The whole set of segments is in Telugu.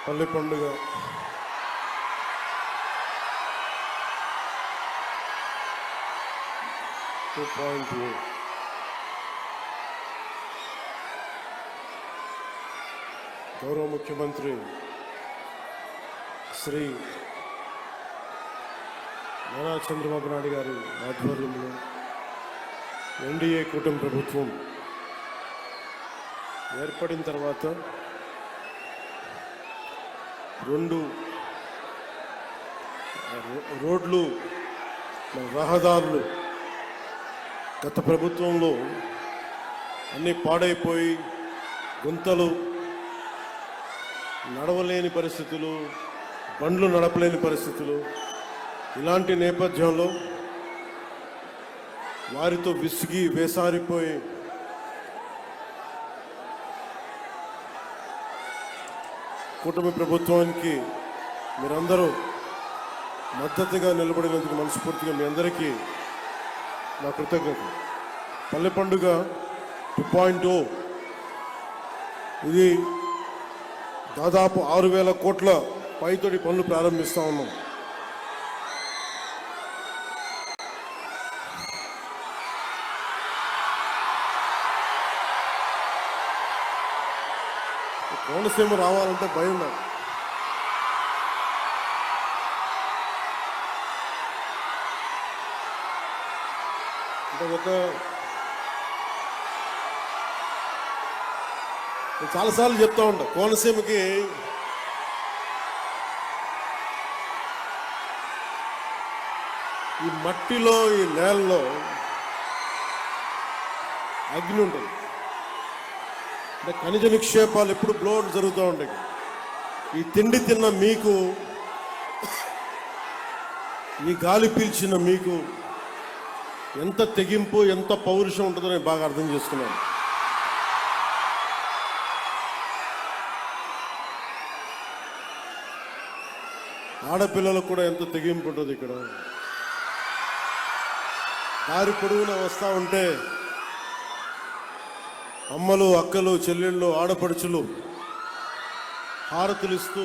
పల్లె పండుగ గౌరవ ముఖ్యమంత్రి శ్రీ నారా చంద్రబాబు నాయుడు గారి ఆధ్వర్యంలో ఎన్డీఏ కూటమి ప్రభుత్వం ఏర్పడిన తర్వాత 2 రోడ్లు రహదారులు గత ప్రభుత్వంలో అన్నీ పాడైపోయి గుంతలు, నడవలేని పరిస్థితులు, బండ్లు నడపలేని పరిస్థితులు. ఇలాంటి నేపథ్యంలో వారితో విసిగి వేసారిపోయి కూటమి ప్రభుత్వానికి మీరందరూ మద్దతుగా నిలబడినందుకు మనస్ఫూర్తిగా మీ అందరికీ నా కృతజ్ఞతలు. పల్లె పండుగ 2.0 ఇది దాదాపు 6,000 కోట్ల పైతోటి పనులు ప్రారంభిస్తూ ఉన్నాం. కోనసీమ రావాలంటే భయం నాకు. అంటే చాలాసార్లు చెప్తా ఉంటా, కోనసీమకి ఈ మట్టిలో, ఈ నేలలో అగ్ని ఉంటుంది. అంటే ఖనిజ నిక్షేపాలు ఎప్పుడు బ్లోడ్ జరుగుతూ ఉంటాయి. ఈ తిండి తిన్న మీకు, ఈ గాలి పీల్చిన మీకు ఎంత తెగింపు, ఎంత పౌరుషం ఉంటుందో నేను బాగా అర్థం చేసుకున్నాను. ఆడపిల్లలకు కూడా ఎంత తెగింపు ఉంటుంది. ఇక్కడ దారి పొడవునా వస్తూ ఉంటే అమ్మలు, అక్కలు, చెల్లెళ్ళు, ఆడపడుచులు హారతులిస్తూ,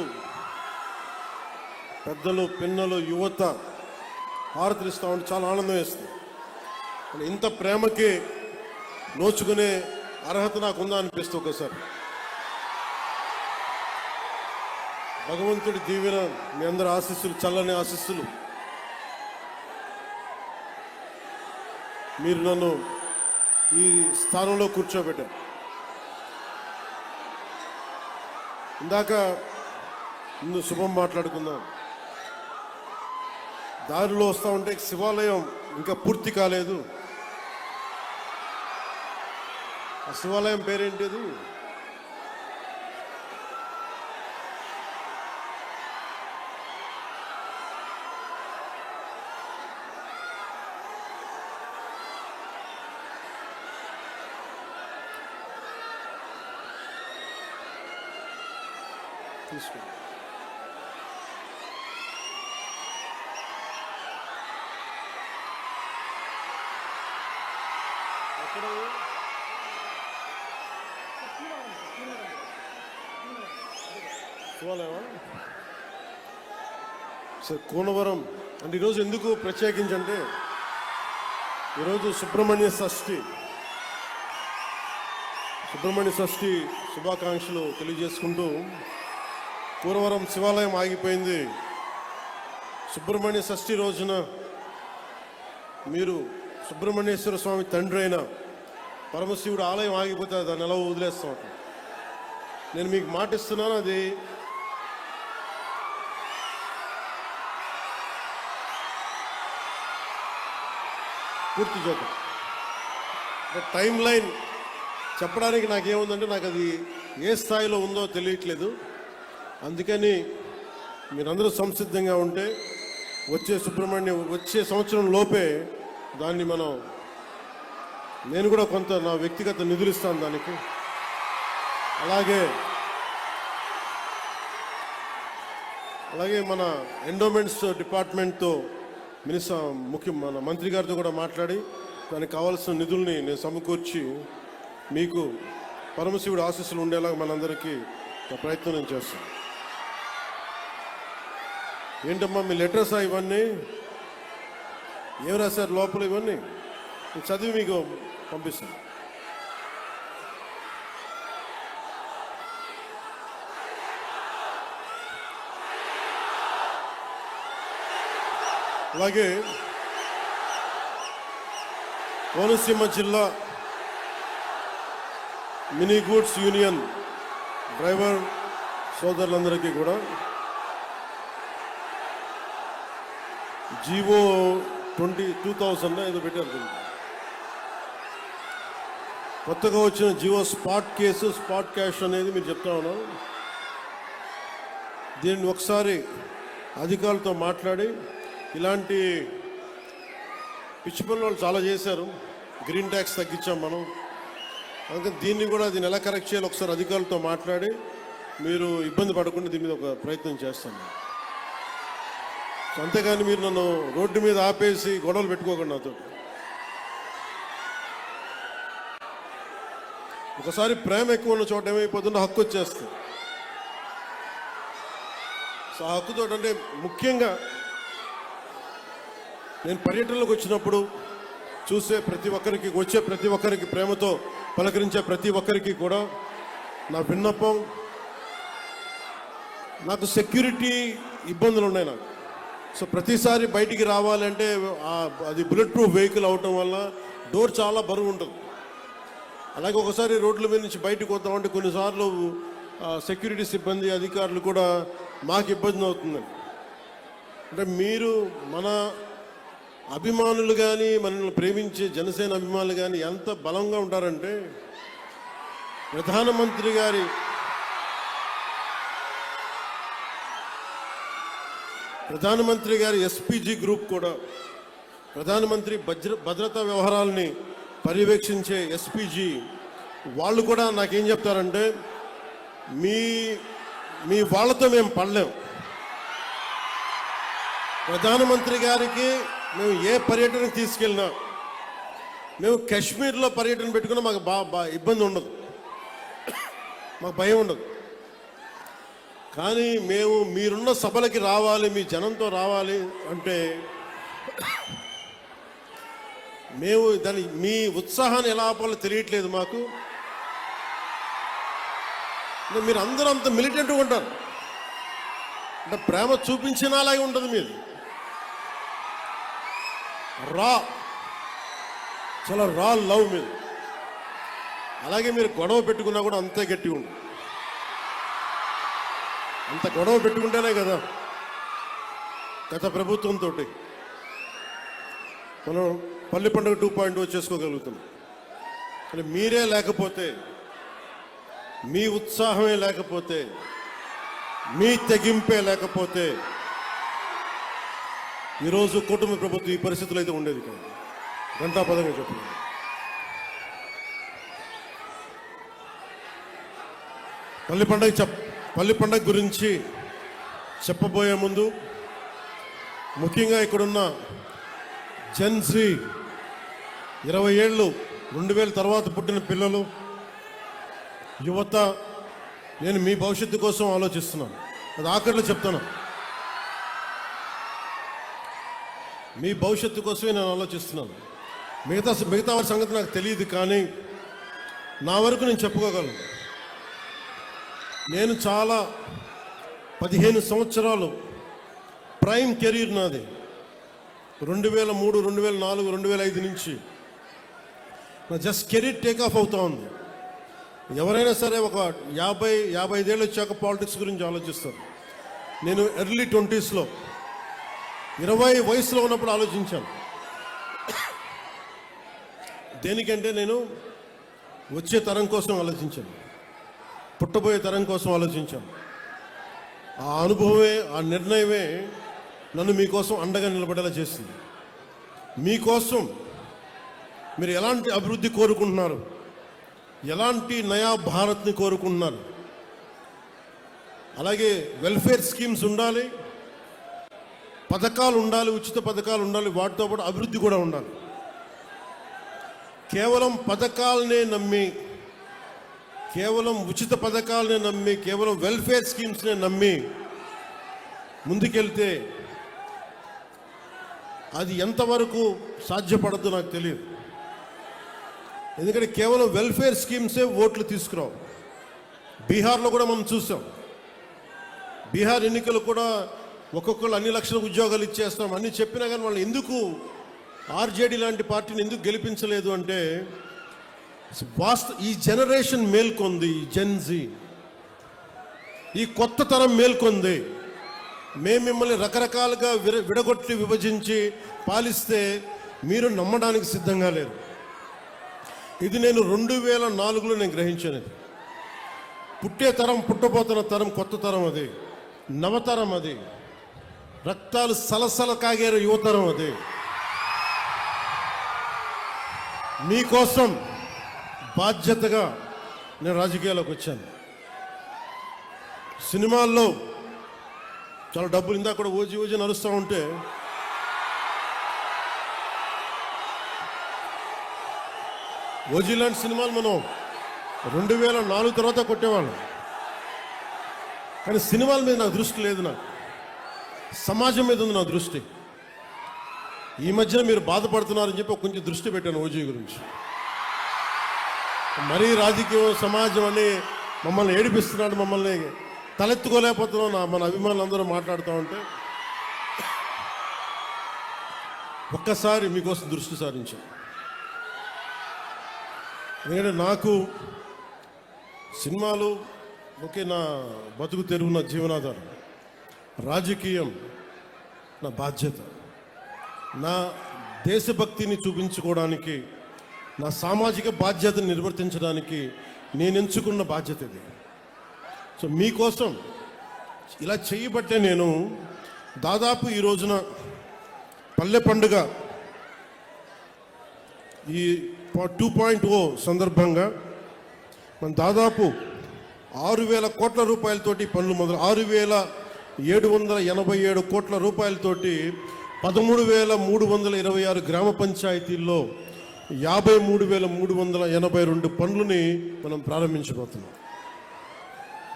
పెద్దలు, పిన్నలు, యువత హారతులిస్తూ ఉంటే చాలా ఆనందం వేస్తుంది. ఇంత ప్రేమకి నోచుకునే అర్హత నాకుందా అనిపిస్తుంది ఒకసారి. భగవంతుడి దీవెన, మీ అందరి ఆశీస్సులు, చల్లని ఆశీస్సులు, మీరు నన్ను ఈ స్థానంలో కూర్చోబెట్టారు. ఇందాక ముందు శుభం మాట్లాడుకుందాం. దారిలో వస్తూ ఉంటే శివాలయం ఇంకా పూర్తి కాలేదు. ఆ శివాలయం పేరేంటిది? తీసుకో. సార్, కోనవరం అంటే ఈరోజు ఎందుకు ప్రత్యేకించంటే, ఈరోజు సుబ్రహ్మణ్య షష్ఠి శుభాకాంక్షలు తెలియజేసుకుంటూ, కోనవరం శివాలయం ఆగిపోయింది. సుబ్రహ్మణ్య షష్ఠి రోజున మీరు సుబ్రహ్మణ్యేశ్వర స్వామి తండ్రి అయిన పరమశివుడు ఆలయం ఆగిపోతే దాన్ని ఎలా వదిలేస్తాం? నేను మీకు మాటిస్తున్నాను, అది పూర్తి చేద్దాం. టైం లైన్ చెప్పడానికి నాకేముందంటే, నాకు అది ఏ స్థాయిలో ఉందో తెలియట్లేదు. అందుకని మీరందరూ సంసిద్ధంగా ఉంటే వచ్చే సంవత్సరం లోపే దాన్ని నేను కూడా కొంత నా వ్యక్తిగత నిధులు ఇస్తాను దానికి. అలాగే మన ఎండోమెంట్స్ డిపార్ట్మెంట్తో మన మంత్రి గారితో కూడా మాట్లాడి దానికి కావాల్సిన నిధుల్ని నేను సమకూర్చి మీకు పరమశివుడు ఆశీస్సులు ఉండేలాగా మనందరికీ ప్రయత్నం నేను చేస్తాను. ఏంటమ్మా మీ లెటర్సా ఇవన్నీ? ఏం రాశారు లోపల ఇవన్నీ? నేను చదివి మీకు పంపిస్తాను. అలాగే కోనసీమ జిల్లా మినీ గూడ్స్ యూనియన్ డ్రైవర్ సోదరులందరికీ కూడా జీవో 2000 ఏదో పెట్టారు. కొత్తగా వచ్చిన GO spot case, spot cash అనేది మీరు చెప్తా ఉన్నారు. దీన్ని ఒకసారి అధికారులతో మాట్లాడి, ఇలాంటి పిచ్చి పనులు వాళ్ళు చాలా చేశారు. గ్రీన్ ట్యాక్స్ తగ్గించాం మనం, అందుకని దీన్ని ఎలా కరెక్ట్ చేయాలి ఒకసారి అధికారులతో మాట్లాడి మీరు ఇబ్బంది పడకుండా దీని మీద ఒక ప్రయత్నం చేస్తాను. అంతేగాని మీరు నన్ను రోడ్డు మీద ఆపేసి గొడవలు పెట్టుకోకండి నాతో. ఒకసారి ప్రేమ ఎక్కువ ఉన్న చోట ఏమైపోతుందో హక్కు వచ్చేస్తుంది. సో ఆ హక్కుతో అంటే ముఖ్యంగా నేను పర్యటనలకు వచ్చినప్పుడు చూసే ప్రతి ఒక్కరికి, వచ్చే ప్రతి ఒక్కరికి, ప్రేమతో పలకరించే ప్రతి ఒక్కరికి కూడా నా విన్నపం, నాకు సెక్యూరిటీ ఇబ్బందులు ఉన్నాయి నాకు. సో ప్రతిసారి బయటికి రావాలంటే అది బుల్లెట్ ప్రూఫ్ వెహికల్ అవటం వల్ల డోర్ చాలా బరువు ఉంటుంది. అలాగే ఒకసారి రోడ్ల మీద నుంచి బయటకు వద్దామంటే కొన్నిసార్లు సెక్యూరిటీ సిబ్బంది, అధికారులు కూడా మాకు ఇబ్బంది అవుతుందండి. అంటే మీరు మన అభిమానులు కానీ, మనల్ని ప్రేమించే జనసేన అభిమానులు కానీ ఎంత బలంగా ఉంటారంటే, ప్రధానమంత్రి గారి ఎస్పీజీ గ్రూప్ కూడా, ప్రధానమంత్రి భద్రతా వ్యవహారాలని పర్యవేక్షించే ఎస్పీజీ వాళ్ళు కూడా నాకేం చెప్తారంటే, మీ వాళ్ళతో మేము పడలేం. ప్రధానమంత్రి గారికి మేము ఏ పర్యటనకు తీసుకెళ్ళినా, మేము కాశ్మీర్లో పర్యటన పెట్టుకున్నా మాకు ఇబ్బంది ఉండదు, మాకు భయం ఉండదు. కానీ మీరున్న సభలకి రావాలి, మీ జనంతో రావాలి అంటే మీ ఉత్సాహాన్ని ఎలా ఆపాలో తెలియట్లేదు మాకు. మీరు అందరూ అంత మిలిటెంట్గా ఉంటారు, అంటే ప్రేమ చూపించినలాగే ఉంటుంది మీది. చాలా రా లవ్ మీరు. అలాగే మీరు గొడవ పెట్టుకున్నా కూడా అంతే గట్టిగా ఉంటుంది. అంత గొడవ పెట్టుకుంటేనే కదా గత ప్రభుత్వంతో మనం పల్లి పండుగ 2.0 చేసుకోగలుగుతున్నాం. కానీ మీరే లేకపోతే, మీ ఉత్సాహమే లేకపోతే, మీ తెగింపే లేకపోతే ఈరోజు కుటుంబ ప్రభుత్వం ఈ పరిస్థితులు అయితే ఉండేది కాదు. గంటాపదంగా చెప్పలేదు. పల్లి పండుగ గురించి చెప్పబోయే ముందు ముఖ్యంగా ఇక్కడున్న జెన్జీ 20 ఏళ్ళు 2000 తర్వాత పుట్టిన పిల్లలు, యువత, నేను మీ భవిష్యత్తు కోసం ఆలోచిస్తున్నాను. అది ఆఖరిలో చెప్తాను. మీ భవిష్యత్తు కోసమే నేను ఆలోచిస్తున్నాను. మిగతా వారి సంగతి నాకు తెలియదు, కానీ నా వరకు నేను చెప్పుకోగలను. నేను చాలా 15 సంవత్సరాలు ప్రైమ్ కెరీర్ నాది. 2003, 2004, 2005 నుంచి నా జస్ట్ కెరీర్ టేకాఫ్ అవుతా ఉంది. ఎవరైనా సరే ఒక 50-55 ఏళ్ళు వచ్చాక పాలిటిక్స్ గురించి ఆలోచిస్తారు. నేను ఎర్లీ 20s 20 వయసులో ఉన్నప్పుడు ఆలోచించాను. దేనికంటే నేను వచ్చే తరం కోసం ఆలోచించాను, పుట్టబోయే తరం కోసం ఆలోచించాను. ఆ అనుభవమే, ఆ నిర్ణయమే నన్ను మీకోసం అండగా నిలబడేలా చేసింది. మీకోసం మీరు ఎలాంటి అభివృద్ధి కోరుకుంటున్నారు, ఎలాంటి నయా భారత్ని కోరుకుంటున్నారు, అలాగే వెల్ఫేర్ స్కీమ్స్ ఉండాలి, పథకాలు ఉండాలి, ఉచిత పథకాలు ఉండాలి, వాటితో పాటు అభివృద్ధి కూడా ఉండాలి. కేవలం పథకాలనే నమ్మి, కేవలం ఉచిత పథకాలనే నమ్మి, కేవలం వెల్ఫేర్ స్కీమ్స్నే నమ్మి ముందుకెళ్తే అది ఎంతవరకు సాధ్యపడద్దో నాకు తెలియదు. ఎందుకంటే కేవలం వెల్ఫేర్ స్కీమ్సే ఓట్లు తీసుకురావు. బీహార్లో కూడా మనం చూసాం. బీహార్ ఎన్నికలు కూడా ఒక్కొక్కరు అన్ని లక్షల ఉద్యోగాలు ఇచ్చేస్తాం అన్ని చెప్పినా కానీ వాళ్ళు ఎందుకు ఆర్జేడీ లాంటి పార్టీని ఎందుకు గెలిపించలేదు అంటే ఈ జనరేషన్ మేల్కొంది, ఈ జెన్జీ, ఈ కొత్త తరం మేల్కొంది. మేము మిమ్మల్ని రకరకాలుగా విడగొట్టి విభజించి పాలిస్తే మీరు నమ్మడానికి సిద్ధంగా లేరు. ఇది నేను 2004లో నేను గ్రహించాను. పుట్టే తరం, పుట్టబోతున్న తరం కొత్త తరం, అది నవతరం, అది రక్తాలు సలసల కాగేరు యువతరం. అది మీకోసం బాధ్యతగా నేను రాజకీయాల్లోకి వచ్చాను. సినిమాల్లో చాలా డబ్బులు ఇందాక కూడా ఓజీ నడుస్తూ ఉంటే ఓజీ లాంటి సినిమాలు మనం 2004 తర్వాత కొట్టేవాళ్ళం. కానీ సినిమాల మీద నాకు దృష్టి లేదు. నాకు సమాజం మీద ఉంది నా దృష్టి. ఈ మధ్యన మీరు బాధపడుతున్నారని చెప్పి కొంచెం దృష్టి పెట్టాను ఓజీ గురించి. మరీ రాజకీయం, సమాజం అని మమ్మల్ని ఏడిపిస్తున్నాడు, మమ్మల్ని తలెత్తుకోలేకపోతున్నాం మన అభిమానులందరూ మాట్లాడుతూ ఉంటే ఒక్కసారి మీకోసం దృష్టి సారించాను. ఎందుకంటే నాకు సినిమాలు ఓకే, నా బతుకు తెరువు, నా జీవనాధారం. రాజకీయం నా బాధ్యత. నా దేశభక్తిని చూపించుకోవడానికి, నా సామాజిక బాధ్యతను నిర్వర్తించడానికి నేను ఎంచుకున్న బాధ్యత ఇది. సో మీకోసం ఇలా చేయబట్టే నేను దాదాపు ఈ రోజున పల్లె పండుగ ఈ 2.0 సందర్భంగా మనం దాదాపు 6,000 కోట్ల రూపాయలతోటి పనులు మొదలు 6,787 కోట్ల రూపాయలతోటి 13,326 గ్రామ పంచాయతీల్లో 53,382 పనులని మనం ప్రారంభించబోతున్నాం.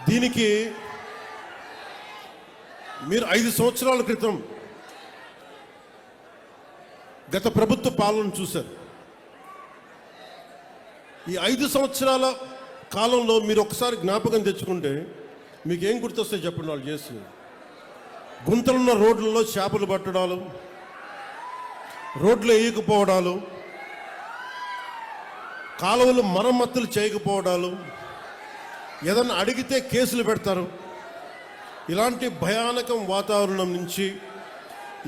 దీనికి మీరు 5 సంవత్సరాల క్రితం గత ప్రభుత్వ పాలన చూశారు. ఈ 5 సంవత్సరాల కాలంలో మీరు ఒకసారి జ్ఞాపకం తెచ్చుకుంటే మీకు ఏం గుర్తొస్తాయి చెప్పండి. వాళ్ళు చేస్తుంది గుంతలున్న రోడ్లలో చేపలు పట్టడాలు, రోడ్లు వేయకపోవడాలు, కాలువలు మరమ్మతులు చేయకపోవడాలు, ఏదన్నా అడిగితే కేసులు పెడతారు. ఇలాంటి భయానకం వాతావరణం నుంచి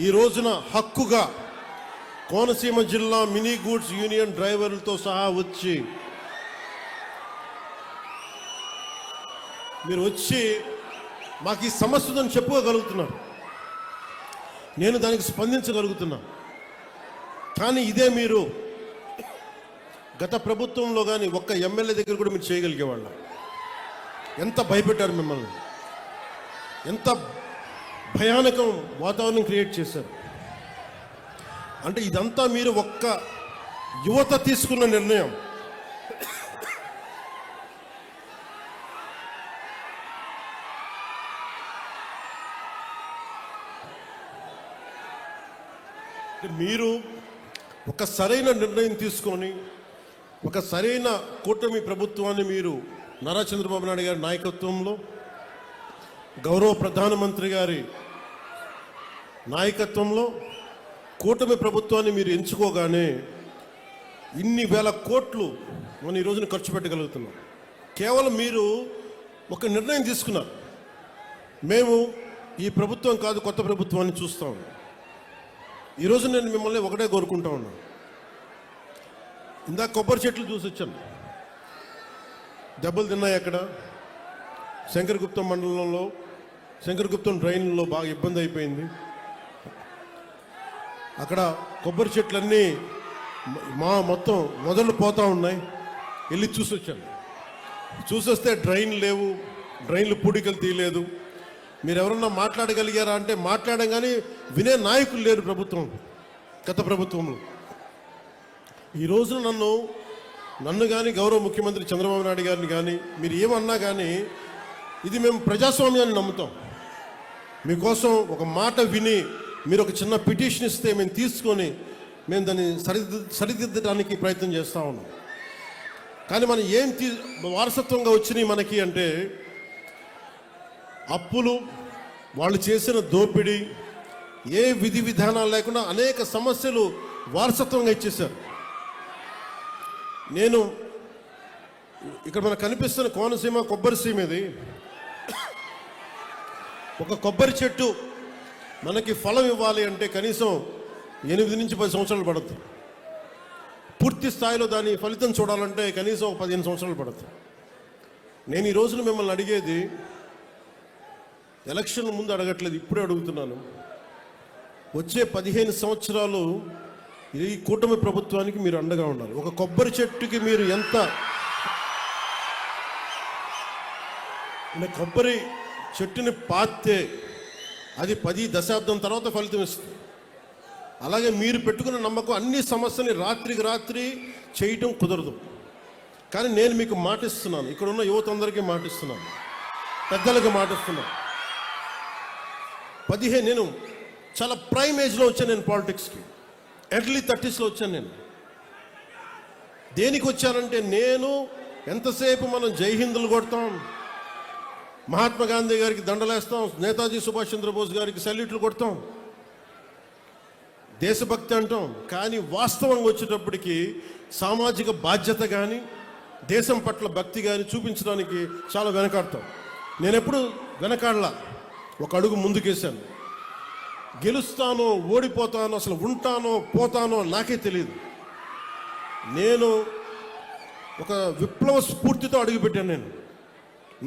ఈ రోజున హక్కుగా కోనసీమ జిల్లా మినీ గూడ్స్ యూనియన్ డ్రైవర్లతో సహా వచ్చి మీరు వచ్చి మాకు ఈ సమస్య ఉందని చెప్పుకోగలుగుతున్నారు. నేను దానికి స్పందించగలుగుతున్నా. కానీ ఇదే మీరు గత ప్రభుత్వంలో కానీ ఒక్క ఎమ్మెల్యే దగ్గర కూడా మీరు చేయగలిగేవాళ్ళ. ఎంత భయపెట్టారు మిమ్మల్ని, ఎంత భయానకం వాతావరణం క్రియేట్ చేశారు. అంటే ఇదంతా మీరు ఒక్క యువత తీసుకున్న నిర్ణయం. మీరు ఒక సరైన నిర్ణయం తీసుకొని ఒక సరైన కూటమి ప్రభుత్వాన్ని మీరు నారా చంద్రబాబు నాయుడు గారి నాయకత్వంలో, గౌరవ ప్రధానమంత్రి గారి నాయకత్వంలో కూటమి ప్రభుత్వాన్ని మీరు ఎంచుకోగానే ఇన్ని వేల కోట్లు మనం ఈ రోజున ఖర్చు పెట్టగలుగుతున్నాం. కేవలం మీరు ఒక నిర్ణయం తీసుకున్నారు. మేము ఈ ప్రభుత్వం కాదు, కొత్త ప్రభుత్వాన్ని చూస్తాం. ఈరోజు నేను మిమ్మల్ని ఒకటే కోరుకుంటా ఉన్నాను. ఇందాక కొబ్బరి చెట్లు చూసి వచ్చాను. దెబ్బలు తిన్నాయి. అక్కడ శంకరగుప్తం మండలంలో శంకరగుప్తం డ్రైన్లో బాగా ఇబ్బంది అయిపోయింది. అక్కడ కొబ్బరి చెట్లన్నీ మొత్తం మొదలు పోతూ ఉన్నాయి. వెళ్ళి చూసి వచ్చాను. చూసొస్తే డ్రైన్ లేవు, డ్రైన్లు పూడికలు తీయలేదు. మీరు ఎవరన్నా మాట్లాడగలిగారా అంటే మాట్లాడడం, కానీ వినే నాయకులు లేరు ప్రభుత్వం, గత ప్రభుత్వంలో. ఈ రోజున నన్ను కానీ గౌరవ ముఖ్యమంత్రి చంద్రబాబు నాయుడు గారిని కానీ మీరు ఏమన్నా కానీ ఇది మేము ప్రజాస్వామ్యాన్ని నమ్ముతాం. మీకోసం ఒక మాట విని మీరు ఒక చిన్న పిటిషన్ ఇస్తే మేము తీసుకొని మేము దాన్ని సరిదిద్దడానికి ప్రయత్నం చేస్తూ ఉన్నాం. కానీ మనం వారసత్వంగా వచ్చినాయి మనకి అంటే అప్పులు, వాళ్ళు చేసిన దోపిడీ, ఏ విధి విధానాలు లేకుండా అనేక సమస్యలు వారసత్వంగా ఇచ్చేశారు. నేను ఇక్కడ మనకు కనిపిస్తున్న కోనసీమ కొబ్బరి సీమ ఇది. ఒక కొబ్బరి చెట్టు మనకి ఫలం ఇవ్వాలి అంటే కనీసం 8 నుంచి 10 సంవత్సరాలు పడుతుంది. పూర్తి స్థాయిలో దాని ఫలితం చూడాలంటే కనీసం 15 సంవత్సరాలు పడుతుంది. నేను ఈ రోజున మిమ్మల్ని అడిగేది ఎలక్షన్ ముందు అడగట్లేదు, ఇప్పుడే అడుగుతున్నాను. వచ్చే 15 సంవత్సరాలు ఈ కూటమి ప్రభుత్వానికి మీరు అండగా ఉండాలి. ఒక కొబ్బరి చెట్టుకి మీరు ఎంత కొబ్బరి చెట్టుని పాతే అది 10 దశాబ్దం తర్వాత ఫలితం ఇస్తుంది. అలాగే మీరు పెట్టుకున్న నమ్మకం అన్ని సమస్యని రాత్రికి రాత్రి చేయటం కుదరదు. కానీ నేను మీకు మాటిస్తున్నాను, ఇక్కడ ఉన్న యువత అందరికీ మాటిస్తున్నాను, పెద్దలకు మాటిస్తున్నాను. నేను చాలా ప్రైమ్ ఏజ్లో వచ్చాను. నేను పాలిటిక్స్కి ఎర్లీ 30sలో వచ్చాను. నేను దేనికి వచ్చానంటే, నేను ఎంతసేపు మనం జై హిందులు కొడతాం, మహాత్మా గాంధీ గారికి దండలేస్తాం, నేతాజీ సుభాష్ చంద్రబోస్ గారికి సెల్యూట్లు కొడతాం, దేశభక్తి అంటాం. కానీ వాస్తవంగా వచ్చేటప్పటికి సామాజిక బాధ్యత కానీ దేశం పట్ల భక్తి కానీ చూపించడానికి చాలా వెనకాడతాం. నేను ఎప్పుడు వెనకాడలా, ఒక అడుగు ముందుకేశాను. గెలుస్తానో ఓడిపోతానో, అసలు ఉంటానో పోతానో నాకే తెలియదు. నేను ఒక విప్లవ స్ఫూర్తితో అడుగుపెట్టాను. నేను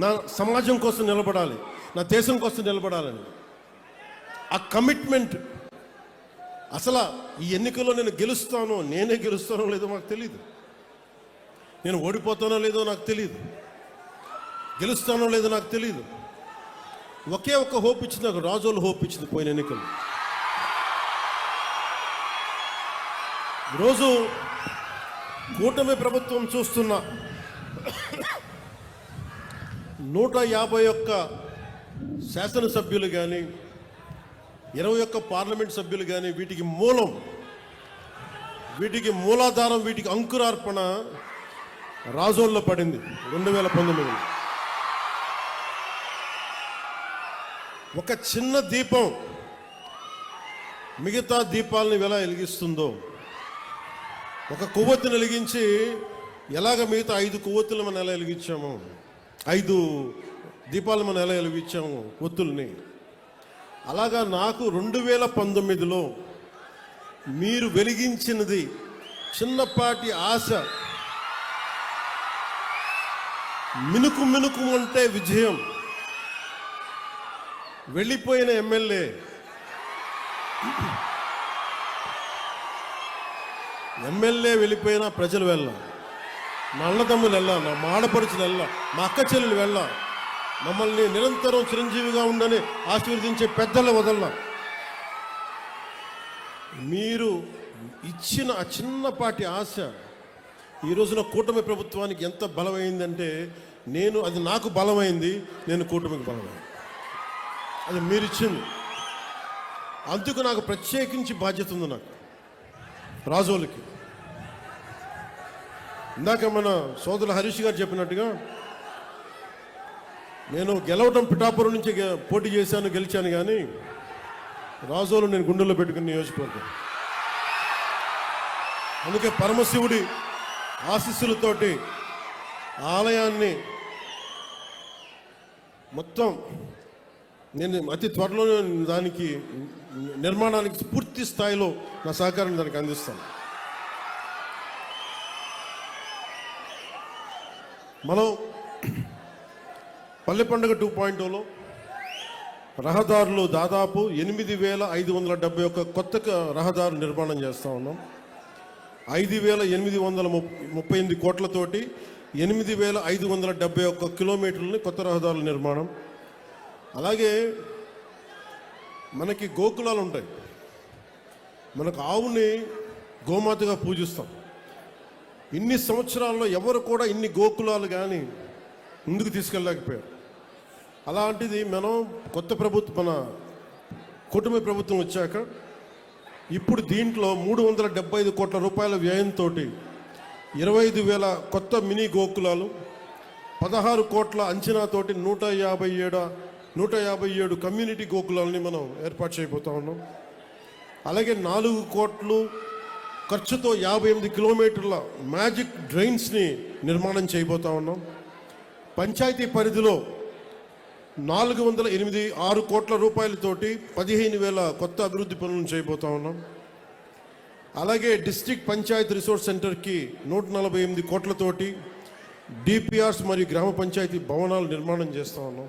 నా సమాజం కోసం నిలబడాలి, నా దేశం కోసం నిలబడాలని ఆ కమిట్మెంట్. అసలు ఈ ఎన్నికల్లో నేను నేనే గెలుస్తానో లేదో నాకు తెలియదు, నేను ఓడిపోతానో లేదో నాకు తెలియదు, గెలుస్తానో లేదో నాకు తెలియదు. ఒకే ఒక్క హోప్ ఇచ్చింది నాకు, రాజోలు హోప్ ఇచ్చింది పోయిన ఎన్నికలు. ఈరోజు కూటమి ప్రభుత్వం చూస్తున్న 151 శాసనసభ్యులు కానీ 21 పార్లమెంట్ సభ్యులు కానీ వీటికి మూలాధారం, వీటికి అంకురార్పణ రాజోల్లో పడింది 2019. ఒక చిన్న దీపం మిగతా దీపాలని ఎలా వెలిగిస్తుందో, ఒక కొవ్వొత్తిని వెలిగించి ఎలాగ మిగతా 5 కొవ్వొత్తులు మనం ఎలా వెలిగించాము, 5 దీపాలు మనం ఎలా వెలిగించాము ఒత్తుల్ని, అలాగా నాకు 2019లో మీరు వెలిగించినది చిన్నపాటి ఆశ, మినుకు మినుకు అంటే విజయం. వెళ్ళిపోయిన ఎమ్మెల్యే వెళ్ళిపోయినా ప్రజలు వెళ్ళా, మా అన్నదమ్ములు వెళ్ళా, నా ఆడపడుచులు వెళ్ళా, మా అక్క చెల్లెలు వెళ్ళా, మమ్మల్ని నిరంతరం చిరంజీవిగా ఉండని ఆశీర్వదించే పెద్దల వదల్లా. మీరు ఇచ్చిన ఆ చిన్నపాటి ఆశ ఈ రోజున కూటమి ప్రభుత్వానికి ఎంత బలమైందంటే, అది నాకు బలమైంది, నేను కూటమికి బలమైంది. అది మీరు ఇచ్చింది. అందుకు నాకు ప్రత్యేకించి బాధ్యత ఉంది. నాకు రాజోలకి ఇందాక మన సోదరులు హరీష్ గారు చెప్పినట్టుగా, నేను గెలవటం పిఠాపురం నుంచి పోటీ చేశాను, గెలిచాను. కానీ రాజోలు నేను గుండెల్లో పెట్టుకున్న నియోజకవర్గం. అందుకే పరమశివుడి ఆశీస్సులతోటి ఆలయాన్ని మొత్తం నేను అతి త్వరలోనే దానికి నిర్మాణానికి పూర్తి స్థాయిలో నా సహకారం దానికి అందిస్తాను. మనం పల్లె పండుగ 2.0లో రహదారులు దాదాపు 8,571 కొత్త రహదారులు నిర్మాణం చేస్తూ ఉన్నాం. 5,838 కోట్లతోటి 8,571 కిలోమీటర్లని కొత్త రహదారుల నిర్మాణం. అలాగే మనకి గోకులాలు ఉంటాయి. మనకు ఆవుని గోమాతగా పూజిస్తాం. ఇన్ని సంవత్సరాల్లో ఎవరు కూడా ఇన్ని గోకులాలు కానీ ముందుకు తీసుకెళ్ళలేకపోయారు. అలాంటిది మనం మన కుటుంబ ప్రభుత్వం వచ్చాక ఇప్పుడు దీంట్లో 375 కోట్ల రూపాయల వ్యయంతో 25,000 కొత్త మినీ గోకులాలు, 16 కోట్ల అంచనాతోటి 157 కమ్యూనిటీ గోకులాలని మనం ఏర్పాటు చేయబోతా ఉన్నాం. అలాగే 4 కోట్లు ఖర్చుతో 58 కిలోమీటర్ల మ్యాజిక్ డ్రైన్స్ని నిర్మాణం చేయబోతా ఉన్నాం. పంచాయతీ పరిధిలో 6 కోట్ల రూపాయలతోటి 15,000 కొత్త అభివృద్ధి పనులను చేయబోతా ఉన్నాం. అలాగే డిస్ట్రిక్ట్ పంచాయతీ రిసోర్స్ సెంటర్కి 148 కోట్లతోటి డిపిఆర్స్ మరియు గ్రామ పంచాయతీ భవనాలు నిర్మాణం చేస్తూ ఉన్నాం.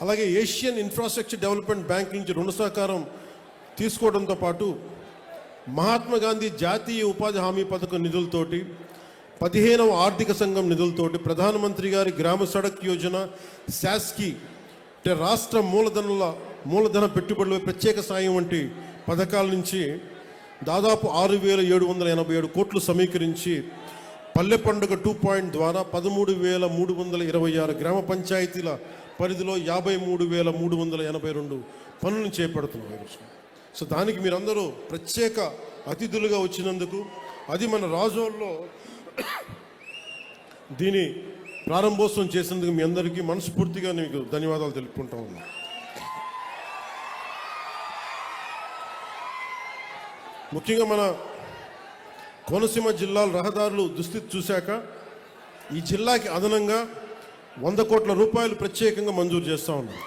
అలాగే ఏషియన్ ఇన్ఫ్రాస్ట్రక్చర్ డెవలప్మెంట్ బ్యాంక్ నుంచి రుణ సహకారం తీసుకోవడంతో పాటు మహాత్మా గాంధీ జాతీయ ఉపాధి హామీ పథకం నిధులతోటి 15వ ఆర్థిక సంఘం నిధులతోటి ప్రధానమంత్రి గారి గ్రామ సడక్ యోజన, శాస్కి అంటే రాష్ట్ర మూలధన పెట్టుబడుల ప్రత్యేక సాయం వంటి పథకాల నుంచి దాదాపు 6,787 కోట్లు సమీకరించి పల్లె పండుగ 2 ద్వారా 13,326 గ్రామ పంచాయతీల పరిధిలో 53,382 పనులను చేపడుతున్నాం. సో దానికి మీరందరూ ప్రత్యేక అతిథులుగా వచ్చినందుకు, అది మన రాజోల్లో దీని ప్రారంభోత్సవం చేసినందుకు మీ అందరికీ మనస్ఫూర్తిగా మీకు ధన్యవాదాలు తెలుపుకుంటా ఉన్నాను. ముఖ్యంగా మన కోనసీమ జిల్లాల రహదారులు దుస్థితి చూశాక ఈ జిల్లాకి అదనంగా 100 కోట్ల రూపాయలు ప్రత్యేకంగా మంజూరు చేస్తూ ఉన్నాం.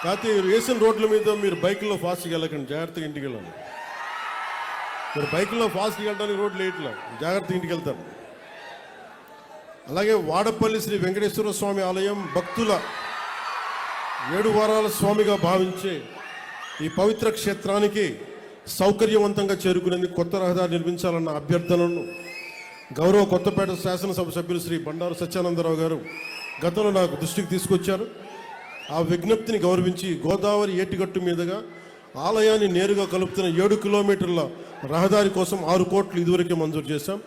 కాకపోతే వేసిన రోడ్ల మీద మీరు బైకుల్లో ఫాస్ట్గా వెళ్ళకండి, జాగ్రత్తగా ఇంటికి వెళ్ళండి. మీరు బైకుల్లో ఫాస్ట్గా వెళ్ళడానికి రోడ్లు వేయట్లా, జాగ్రత్తగా ఇంటికి వెళ్తారు. అలాగే వాడపల్లి శ్రీ వెంకటేశ్వర స్వామి ఆలయం భక్తుల 7 వారాల స్వామిగా భావించే ఈ పవిత్ర క్షేత్రానికి సౌకర్యవంతంగా చేరుకునేందుకు కొత్త రహదారి నిర్మించాలన్న అభ్యర్థనను గౌరవ కొత్తపేట శాసనసభ సభ్యులు శ్రీ బండారు సత్యానందరావు గారు గతంలో నాకు దృష్టికి తీసుకొచ్చారు. ఆ విజ్ఞప్తిని గౌరవించి గోదావరి ఏటిగట్టు మీదుగా ఆలయాన్ని నేరుగా కలుపుతున్న 7 కిలోమీటర్ల రహదారి కోసం 6 కోట్లు ఇదివరకే మంజూరు చేశాం.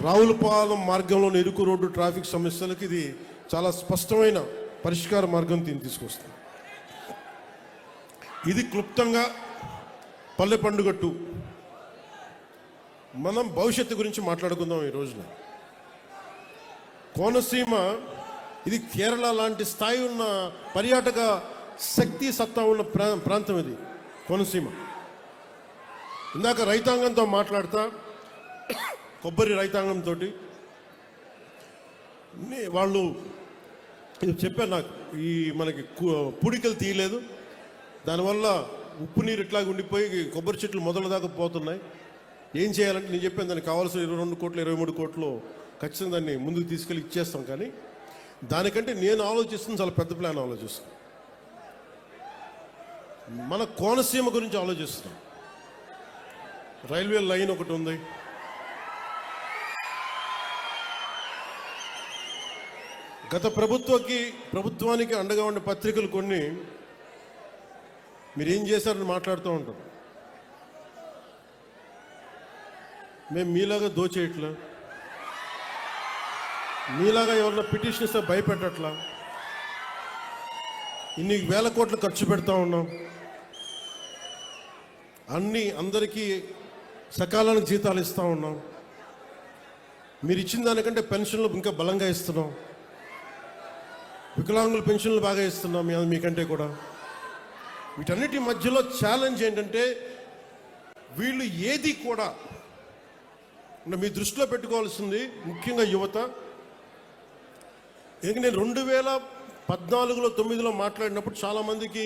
రావులపాలెం మార్గంలోని ఇరుకు రోడ్డు ట్రాఫిక్ సమస్యలకు ఇది చాలా స్పష్టమైన పరిష్కార మార్గం తీసుకొస్తుంది. ఇది క్లుప్తంగా పల్లె పండుగ 2. మనం భవిష్యత్తు గురించి మాట్లాడుకుందాం. ఈ రోజున కోనసీమ ఇది కేరళ లాంటి స్థాయి ఉన్న పర్యాటక శక్తి సత్తా ఉన్న ప్రాంతం ఇది కోనసీమ. ఇందాక రైతాంగంతో మాట్లాడతా, కొబ్బరి రైతాంగంతో వాళ్ళు చెప్పారు నాకు, ఈ మనకి పూడికలు తీయలేదు, దానివల్ల ఉప్పు నీరు ఇట్లాగ ఉండిపోయి కొబ్బరి చెట్లు మొదల దాకా పోతున్నాయి. ఏం చేయాలంటే నేను చెప్పాను, దానికి కావాల్సిన 22 కోట్లు 23 కోట్లు ఖచ్చితంగా దాన్ని ముందుకు తీసుకెళ్ళి ఇచ్చేస్తాం. కానీ దానికంటే నేను ఆలోచిస్తుంది చాలా పెద్ద ప్లాన్ ఆలోచిస్తాను. మన కోనసీమ గురించి ఆలోచిస్తున్నాం. రైల్వే లైన్ ఒకటి ఉంది, గత ప్రభుత్వానికి అండగా ఉండే పత్రికలు కొన్ని మీరేం చేశారని మాట్లాడుతూ ఉంటారు. మేము మీలాగా దోచేయట్లా, మీలాగా ఎవరన్నా పిటిషన్ ఇస్తే భయపెట్టట్లా, ఇన్ని వేల కోట్లు ఖర్చు పెడతా ఉన్నాం, అందరికీ సకాలానికి జీతాలు ఇస్తూ ఉన్నాం, మీరు ఇచ్చిన దానికంటే పెన్షన్లు ఇంకా బలంగా ఇస్తున్నాం, వికలాంగుల పెన్షన్లు బాగా ఇస్తున్నాం మీకంటే కూడా. వీటన్నిటి మధ్యలో ఛాలెంజ్ ఏంటంటే వీళ్ళు ఏది కూడా మీ దృష్టిలో పెట్టుకోవాల్సింది, ముఖ్యంగా యువత. ఎందుకంటే నేను 2014లో 9లో మాట్లాడినప్పుడు చాలామందికి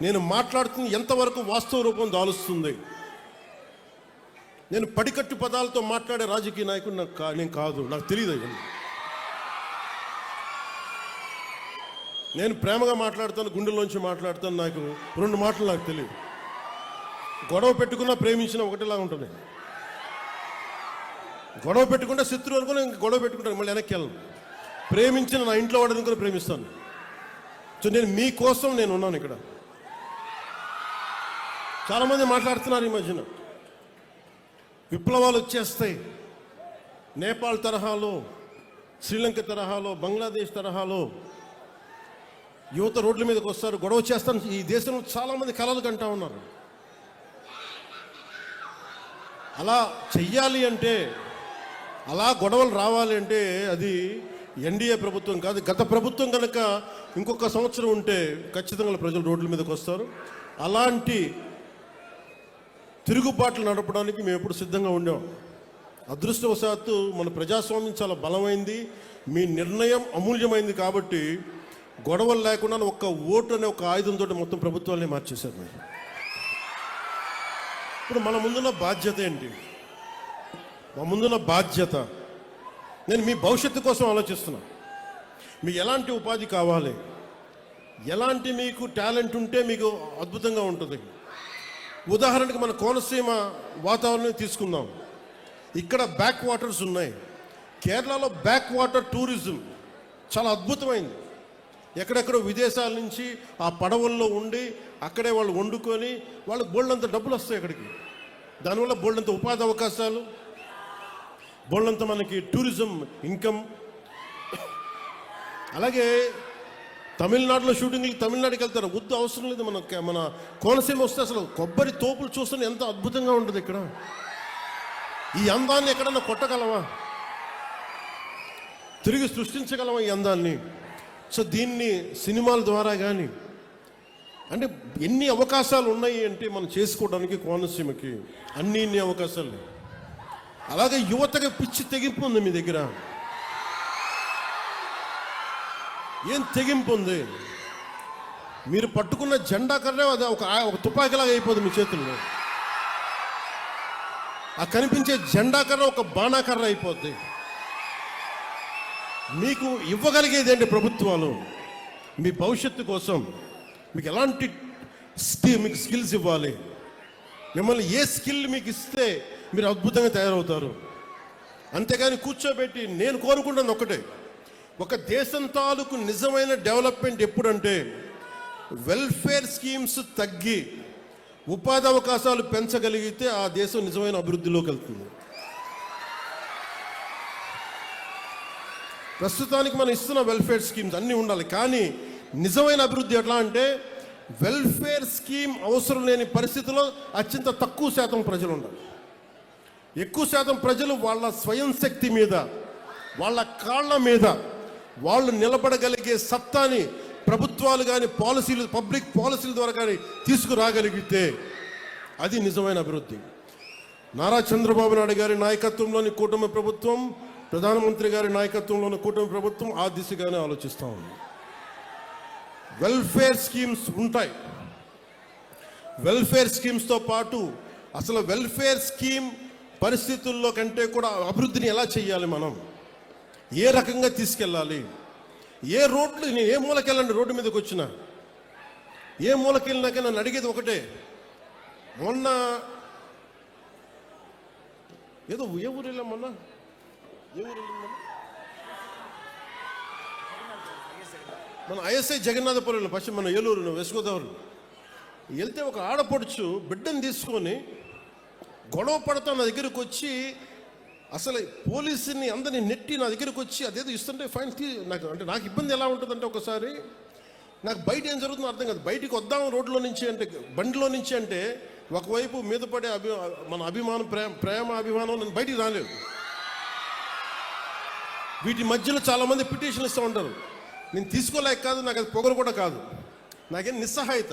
నేను మాట్లాడుతుంది ఎంతవరకు వాస్తవ రూపం దాలుస్తుంది, నేను పడికట్టు పదాలతో మాట్లాడే రాజకీయ నాయకుడు నేను కాదు, నాకు తెలియదు. నేను ప్రేమగా మాట్లాడతాను, గుండెల్లోంచి మాట్లాడతాను. నాకు 2 మాటలు నాకు తెలియదు. గొడవ పెట్టుకున్నా ప్రేమించిన ఒకటిలా ఉంటుంది, గొడవ పెట్టుకుంటే శత్రువు అనుకుని గొడవ పెట్టుకుంటాను, మళ్ళీ వెనక్కి వెళ్ళను. ప్రేమించిన నా ఇంట్లో వాడు అనుకుని ప్రేమిస్తాను. సో నేను మీకోసం నేను ఉన్నాను ఇక్కడ. చాలామంది మాట్లాడుతున్నారు ఈ మధ్యన విప్లవాలు వచ్చేస్తాయి, నేపాల్ తరహాలో, శ్రీలంక తరహాలో, బంగ్లాదేశ్ తరహాలో యువత రోడ్ల మీదకి వస్తారు, గొడవ చేస్తాను. ఈ దేశంలో చాలామంది కలలు కంటా ఉన్నారు. అలా చెయ్యాలి అంటే, అలా గొడవలు రావాలి అంటే అది ఎన్డీఏ ప్రభుత్వం కాదు, గత ప్రభుత్వం కనుక ఇంకొక సంవత్సరం ఉంటే ఖచ్చితంగా ప్రజలు రోడ్ల మీదకి వస్తారు. అలాంటి తిరుగుబాట్లు నడపడానికి మేము ఎప్పుడు సిద్ధంగా ఉండాం. అదృష్టవశాత్తు మన ప్రజాస్వామ్యం చాలా బలమైంది, మీ నిర్ణయం అమూల్యమైంది కాబట్టి గొడవలు లేకుండా ఒక్క ఓటు అనే ఒక ఆయుధంతో మొత్తం ప్రభుత్వాన్ని మార్చేశారు మీరు. ఇప్పుడు మన ముందున్న బాధ్యత ఏంటి? మా ముందున్న బాధ్యత, నేను మీ భవిష్యత్తు కోసం ఆలోచిస్తున్నా. మీకు ఎలాంటి ఉపాధి కావాలి, ఎలాంటి మీకు టాలెంట్ ఉంటే మీకు అద్భుతంగా ఉంటుంది. ఉదాహరణకి మన కోనసీమ వాతావరణం తీసుకుందాం. ఇక్కడ బ్యాక్ వాటర్స్ ఉన్నాయి. కేరళలో బ్యాక్ వాటర్ టూరిజం చాలా అద్భుతమైంది. ఎక్కడెక్కడో విదేశాల నుంచి ఆ పడవల్లో ఉండి అక్కడే వాళ్ళు వండుకొని వాళ్ళకి బోల్డంత డబ్బులు వస్తాయి అక్కడికి. దానివల్ల బోల్డంత ఉపాధి అవకాశాలు, బోల్డంత మనకి టూరిజం ఇన్కమ్. అలాగే తమిళనాడులో షూటింగ్కి తమిళనాడుకి వెళ్తారు, వద్దు అవసరం లేదు. మన కోనసీమ వస్తే అసలు కొబ్బరి తోపులు చూస్తే ఎంత అద్భుతంగా ఉంటుంది ఇక్కడ. ఈ అందాన్ని ఎక్కడన్నా కొట్టగలవా? తిరిగి సృష్టించగలమా ఈ అందాన్ని? సో దీన్ని సినిమాల ద్వారా కానీ, అంటే ఎన్ని అవకాశాలు ఉన్నాయి అంటే మనం చేసుకోవడానికి కోనసీమకి ఇన్ని అవకాశాలు. అలాగే యువతకి పిచ్చి తెగింపు ఉంది మీ దగ్గర. ఏం తెగింపు ఉంది? మీరు పట్టుకున్న జెండా కర్రే అది ఒక తుపాకీలాగా అయిపోతుంది మీ చేతుల్లో. ఆ కనిపించే జెండా కర్ర ఒక బాణాకర్ర అయిపోద్ది. మీకు ఇవ్వగలిగేది ఏంటి ప్రభుత్వాలు? మీ భవిష్యత్తు కోసం మీకు ఎలాంటి మీకు స్కిల్స్ ఇవ్వాలి? మిమ్మల్ని ఏ స్కిల్ మీకు ఇస్తే మీరు అద్భుతంగా తయారవుతారు. అంతేగాని కూర్చోబెట్టి, నేను కోరుకుంటున్నది ఒకటే, ఒక దేశం తాలూకు నిజమైన డెవలప్మెంట్ ఎప్పుడంటే వెల్ఫేర్ స్కీమ్స్ తగ్గి ఉపాధి అవకాశాలు పెంచగలిగితే ఆ దేశం నిజమైన అభివృద్ధిలోకి వెళ్తుంది. ప్రస్తుతానికి మనం ఇస్తున్న వెల్ఫేర్ స్కీమ్స్ అన్నీ ఉండాలి, కానీ నిజమైన అభివృద్ధి ఎట్లా అంటే వెల్ఫేర్ స్కీమ్ అవసరం లేని పరిస్థితిలో అత్యంత తక్కువ శాతం ప్రజలు ఉండాలి. ఎక్కువ శాతం ప్రజలు వాళ్ళ స్వయం శక్తి మీద, వాళ్ళ కాళ్ళ మీద వాళ్ళు నిలబడగలిగే సత్తాని ప్రభుత్వాలు కానీ పాలసీలు, పబ్లిక్ పాలసీల ద్వారా కానీ తీసుకురాగలిగితే అది నిజమైన అభివృద్ధి. నారా చంద్రబాబు నాయుడు గారి నాయకత్వంలోని కూటమి ప్రభుత్వం, ప్రధానమంత్రి గారి నాయకత్వంలోని కూటమి ప్రభుత్వం ఆ దిశగానే ఆలోచిస్తూ ఉంది. వెల్ఫేర్ స్కీమ్స్ ఉంటాయి. వెల్ఫేర్ స్కీమ్స్తో పాటు అసలు వెల్ఫేర్ స్కీమ్ పరిస్థితుల్లో కంటే కూడా అభివృద్ధిని ఎలా చేయాలి, మనం ఏ రకంగా తీసుకెళ్ళాలి, ఏ రోడ్లు, నేను ఏ మూలకెళ్ళండి రోడ్డు మీదకి వచ్చినా, ఏ మూలకెళ్ళినాక నన్ను అడిగేది ఒకటే. మొన్న ఏదో ఏ ఊరు వెళ్ళాం, మొన్న ఏ ఊరు వెళ్ళాం, మన ఐఎస్ఐ జగన్నాథపురం పశ్చిమ, మన ఏలూరు వెస్ట్ గోదావరి వెళ్తే ఒక ఆడపడుచు బిడ్డను తీసుకొని గొడవ పడతా నా దగ్గరకు వచ్చి, అసలు పోలీసుని అందరినీ నెట్టి నా దగ్గరకు వచ్చి అదేదో ఇస్తుంటే ఫైన్ నాకు ఇబ్బంది ఎలా ఉంటుందంటే, ఒకసారి నాకు బయట ఏం జరుగుతుందో అర్థం కాదు. బయటికి వద్దాం రోడ్లో నుంచి అంటే, బండిలో నుంచి అంటే, ఒకవైపు మీద పడే మన అభిమానం, ప్రేమ అభిమానం, నేను బయటికి రాలేదు. వీటి మధ్యలో చాలామంది పిటిషన్లు ఇస్తూ ఉంటారు. నేను తీసుకోలేక కాదు, నాకు అది పొగరు కూడా కాదు, నాకేం నిస్సహాయత.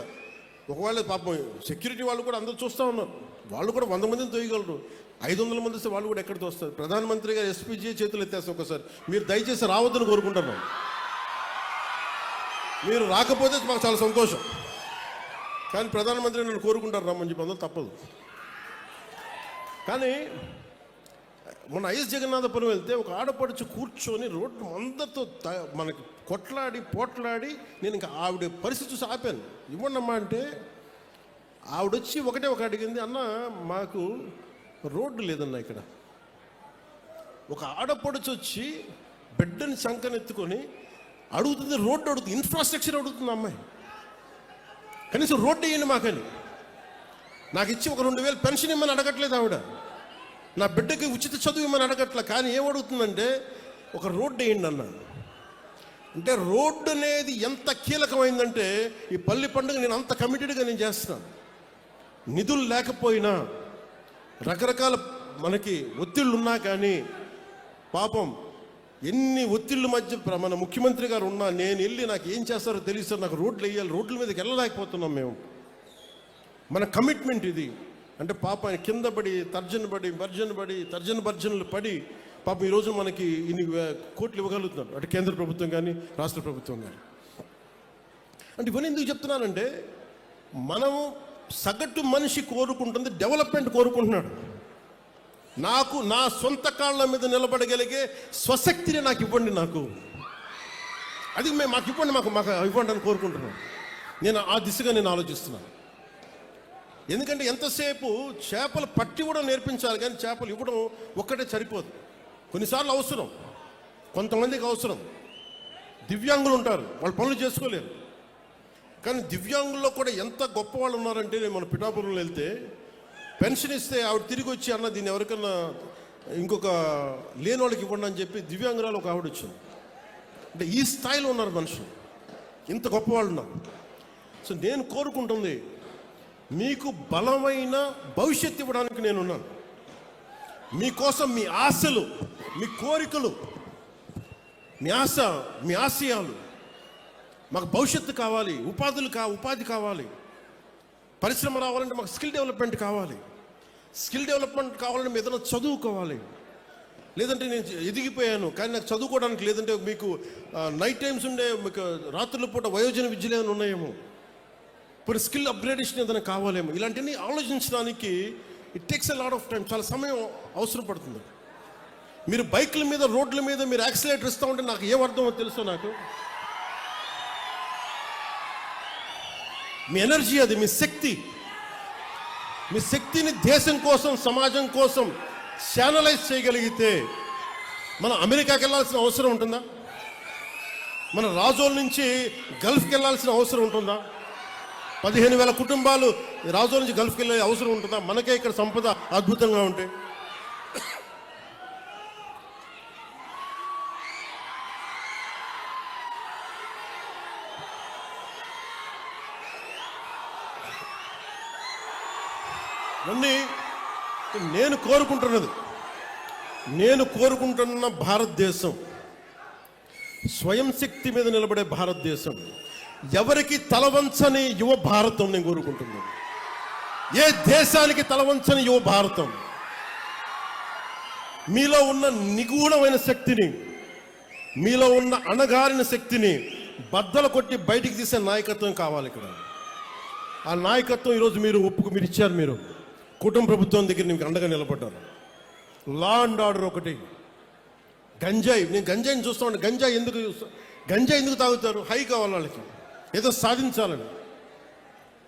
ఒకవేళ పాపం సెక్యూరిటీ వాళ్ళు కూడా అందరూ చూస్తూ ఉన్నారు, వాళ్ళు కూడా 100 మందిని తోయగలరు, 500 మంది వస్తే వాళ్ళు కూడా ఎక్కడ తోస్తారు. ప్రధానమంత్రి గారు ఎస్పీజీ చేతులు ఎత్తేస్తారు. ఒకసారి మీరు దయచేసి రావద్దని కోరుకుంటున్నాం. మీరు రాకపోతే మాకు చాలా సంతోషం, కానీ ప్రధానమంత్రి నన్ను కోరుకుంటారు రమ్మని చెప్పి, అందులో తప్పదు. కానీ మన ఐఎస్ జగన్నాథపురం వెళ్తే ఒక ఆడపడుచు కూర్చొని రోడ్డు అందరితో మనకి కొట్లాడి పోట్లాడి, నేను ఇంకా ఆవిడ పరిస్థితి చూసి ఆపాను. ఇవ్వండమ్మా అంటే ఆవిడొచ్చి ఒకటే ఒక అడిగింది, అన్న మాకు రోడ్డు లేదన్నా ఇక్కడ. ఒక ఆడపడుచు వచ్చి బిడ్డని సంకనెత్తుకొని అడుగుతుంది, రోడ్డు అడుగుతుంది, ఇన్ఫ్రాస్ట్రక్చర్ అడుగుతుంది అమ్మాయి. కనీసం రోడ్డు వేయండి మాకని. నాకు ఇచ్చి ఒక 2000 పెన్షన్ ఇమ్మని అడగట్లేదు ఆవిడ, నా బిడ్డకి ఉచిత చదువు ఇమ్మని అడగట్లే. కానీ ఏమడుగుతుందంటే ఒక రోడ్డు వేయండి అన్నాను. అంటే రోడ్డు అనేది ఎంత కీలకమైందంటే ఈ పల్లి పండుగ నేను అంత కమిటెడ్గా నేను చేస్తున్నాను. నిధులు లేకపోయినా రకరకాల మనకి ఒత్తిళ్ళు ఉన్నా కానీ పాపం ఎన్ని ఒత్తిళ్ళ మధ్య మన ముఖ్యమంత్రి గారు ఉన్నా నేను వెళ్ళి నాకు ఏం చేస్తారో తెలియదు, నాకు రోడ్లు వేయాలి, రోడ్ల మీదకి వెళ్ళలేకపోతున్నాం మేము. మన కమిట్మెంట్ ఇది. అంటే పాప ఆయన కింద పడి తర్జన భర్జనలు పడి పాపం ఈరోజు మనకి ఇన్ని కోట్లు ఇవ్వగలుగుతున్నారు, అంటే కేంద్ర ప్రభుత్వం కానీ రాష్ట్ర ప్రభుత్వం కానీ. అంటే ఇవన్నీ ఎందుకు చెప్తున్నానంటే మనము సగటు మనిషి కోరుకుంటుంది డెవలప్మెంట్ కోరుకుంటున్నాడు. నాకు నా సొంత కాళ్ళ మీద నిలబడగలిగే స్వశక్తిని నాకు ఇవ్వండి, నాకు అది మాకు ఇవ్వండి, మాకు ఇవ్వండి అని కోరుకుంటున్నాను. నేను ఆ దిశగా నేను ఆలోచిస్తున్నాను. ఎందుకంటే ఎంతసేపు చేపలు పట్టి కూడా నేర్పించాలి కానీ చేపలు ఇవ్వడం ఒక్కటే సరిపోదు. కొన్నిసార్లు అవసరం, కొంతమందికి అవసరం. దివ్యాంగులు ఉంటారు, వాళ్ళు పనులు చేసుకోలేరు. కానీ దివ్యాంగుల్లో కూడా ఎంత గొప్ప వాళ్ళు ఉన్నారంటే, నేను మన పిఠాపురంలో వెళ్తే పెన్షన్ ఇస్తే ఆవిడ తిరిగి వచ్చి అన్న దీన్ని ఎవరికన్నా ఇంకొక లేని వాళ్ళకి ఇవ్వండి అని చెప్పి దివ్యాంగురాలు ఒక ఆవిడ వచ్చింది. అంటే ఈ స్థాయిలో ఉన్నారు మనుషులు, ఇంత గొప్ప వాళ్ళు ఉన్నారు. సో నేను కోరుకుంటుంది మీకు బలమైన భవిష్యత్తు ఇవ్వడానికి నేనున్నాను. మీకోసం మీ ఆశలు, మీ కోరికలు, మీ ఆశయాలు, మాకు భవిష్యత్తు కావాలి, ఉపాధి కావాలి, పరిశ్రమ రావాలంటే మాకు స్కిల్ డెవలప్మెంట్ కావాలి. స్కిల్ డెవలప్మెంట్ కావాలంటే మీ ఏదైనా చదువుకోవాలి. లేదంటే నేను ఎదిగిపోయాను కానీ నాకు చదువుకోవడానికి లేదంటే మీకు నైట్ టైమ్స్ ఉండే మీకు రాత్రుల పూట వయోజన విద్యలు ఏమైనా ఉన్నాయేమో, ఇప్పుడు స్కిల్ అప్గ్రేడేషన్ ఏదైనా కావాలేమో, ఇలాంటివన్నీ ఆలోచించడానికి it takes a lot of time, చాలా సమయం అవసరం పడుతుంది. మీరు బైకుల మీద రోడ్ల మీద మీరు యాక్సిలేటర్ ఇస్తూ ఉంటే నాకు ఏమర్థమో తెలుసో, నాకు మీ ఎనర్జీ అది, మీ శక్తిని దేశం కోసం సమాజం కోసం ఛానలైజ్ చేయగలిగితే మనం అమెరికాకి వెళ్ళాల్సిన అవసరం ఉంటుందా? మన రాజోల నుంచి గల్ఫ్కి వెళ్ళాల్సిన అవసరం ఉంటుందా? 15,000 కుటుంబాలు రాజోల నుంచి గల్ఫ్కి వెళ్ళే అవసరం ఉంటుందా? మనకే ఇక్కడ సంపద అద్భుతంగా ఉంటే. నేను కోరుకుంటున్న భారతదేశం స్వయం శక్తి మీద నిలబడే భారతదేశం, ఎవరికి తలవంచని యువ భారతం నేను కోరుకుంటున్నాను. ఏ దేశానికి తలవంచని యువ భారతం. మీలో ఉన్న నిగూఢమైన శక్తిని, మీలో ఉన్న అణగారిన శక్తిని బద్దలు కొట్టి బయటికి తీసే నాయకత్వం కావాలి ఇక్కడ. ఆ నాయకత్వం ఈరోజు మీరు ఇచ్చారు. మీరు కుటుంబ ప్రభుత్వం దగ్గర మీకు అండగా నిలబడ్డారు. లా అండ్ ఆర్డర్ ఒకటి. గంజాయి, నేను గంజాయిని చూస్తూ ఉంటాను. గంజాయి ఎందుకు తాగుతారు? హై కావాలి వాళ్ళకి, ఏదో సాధించాలని.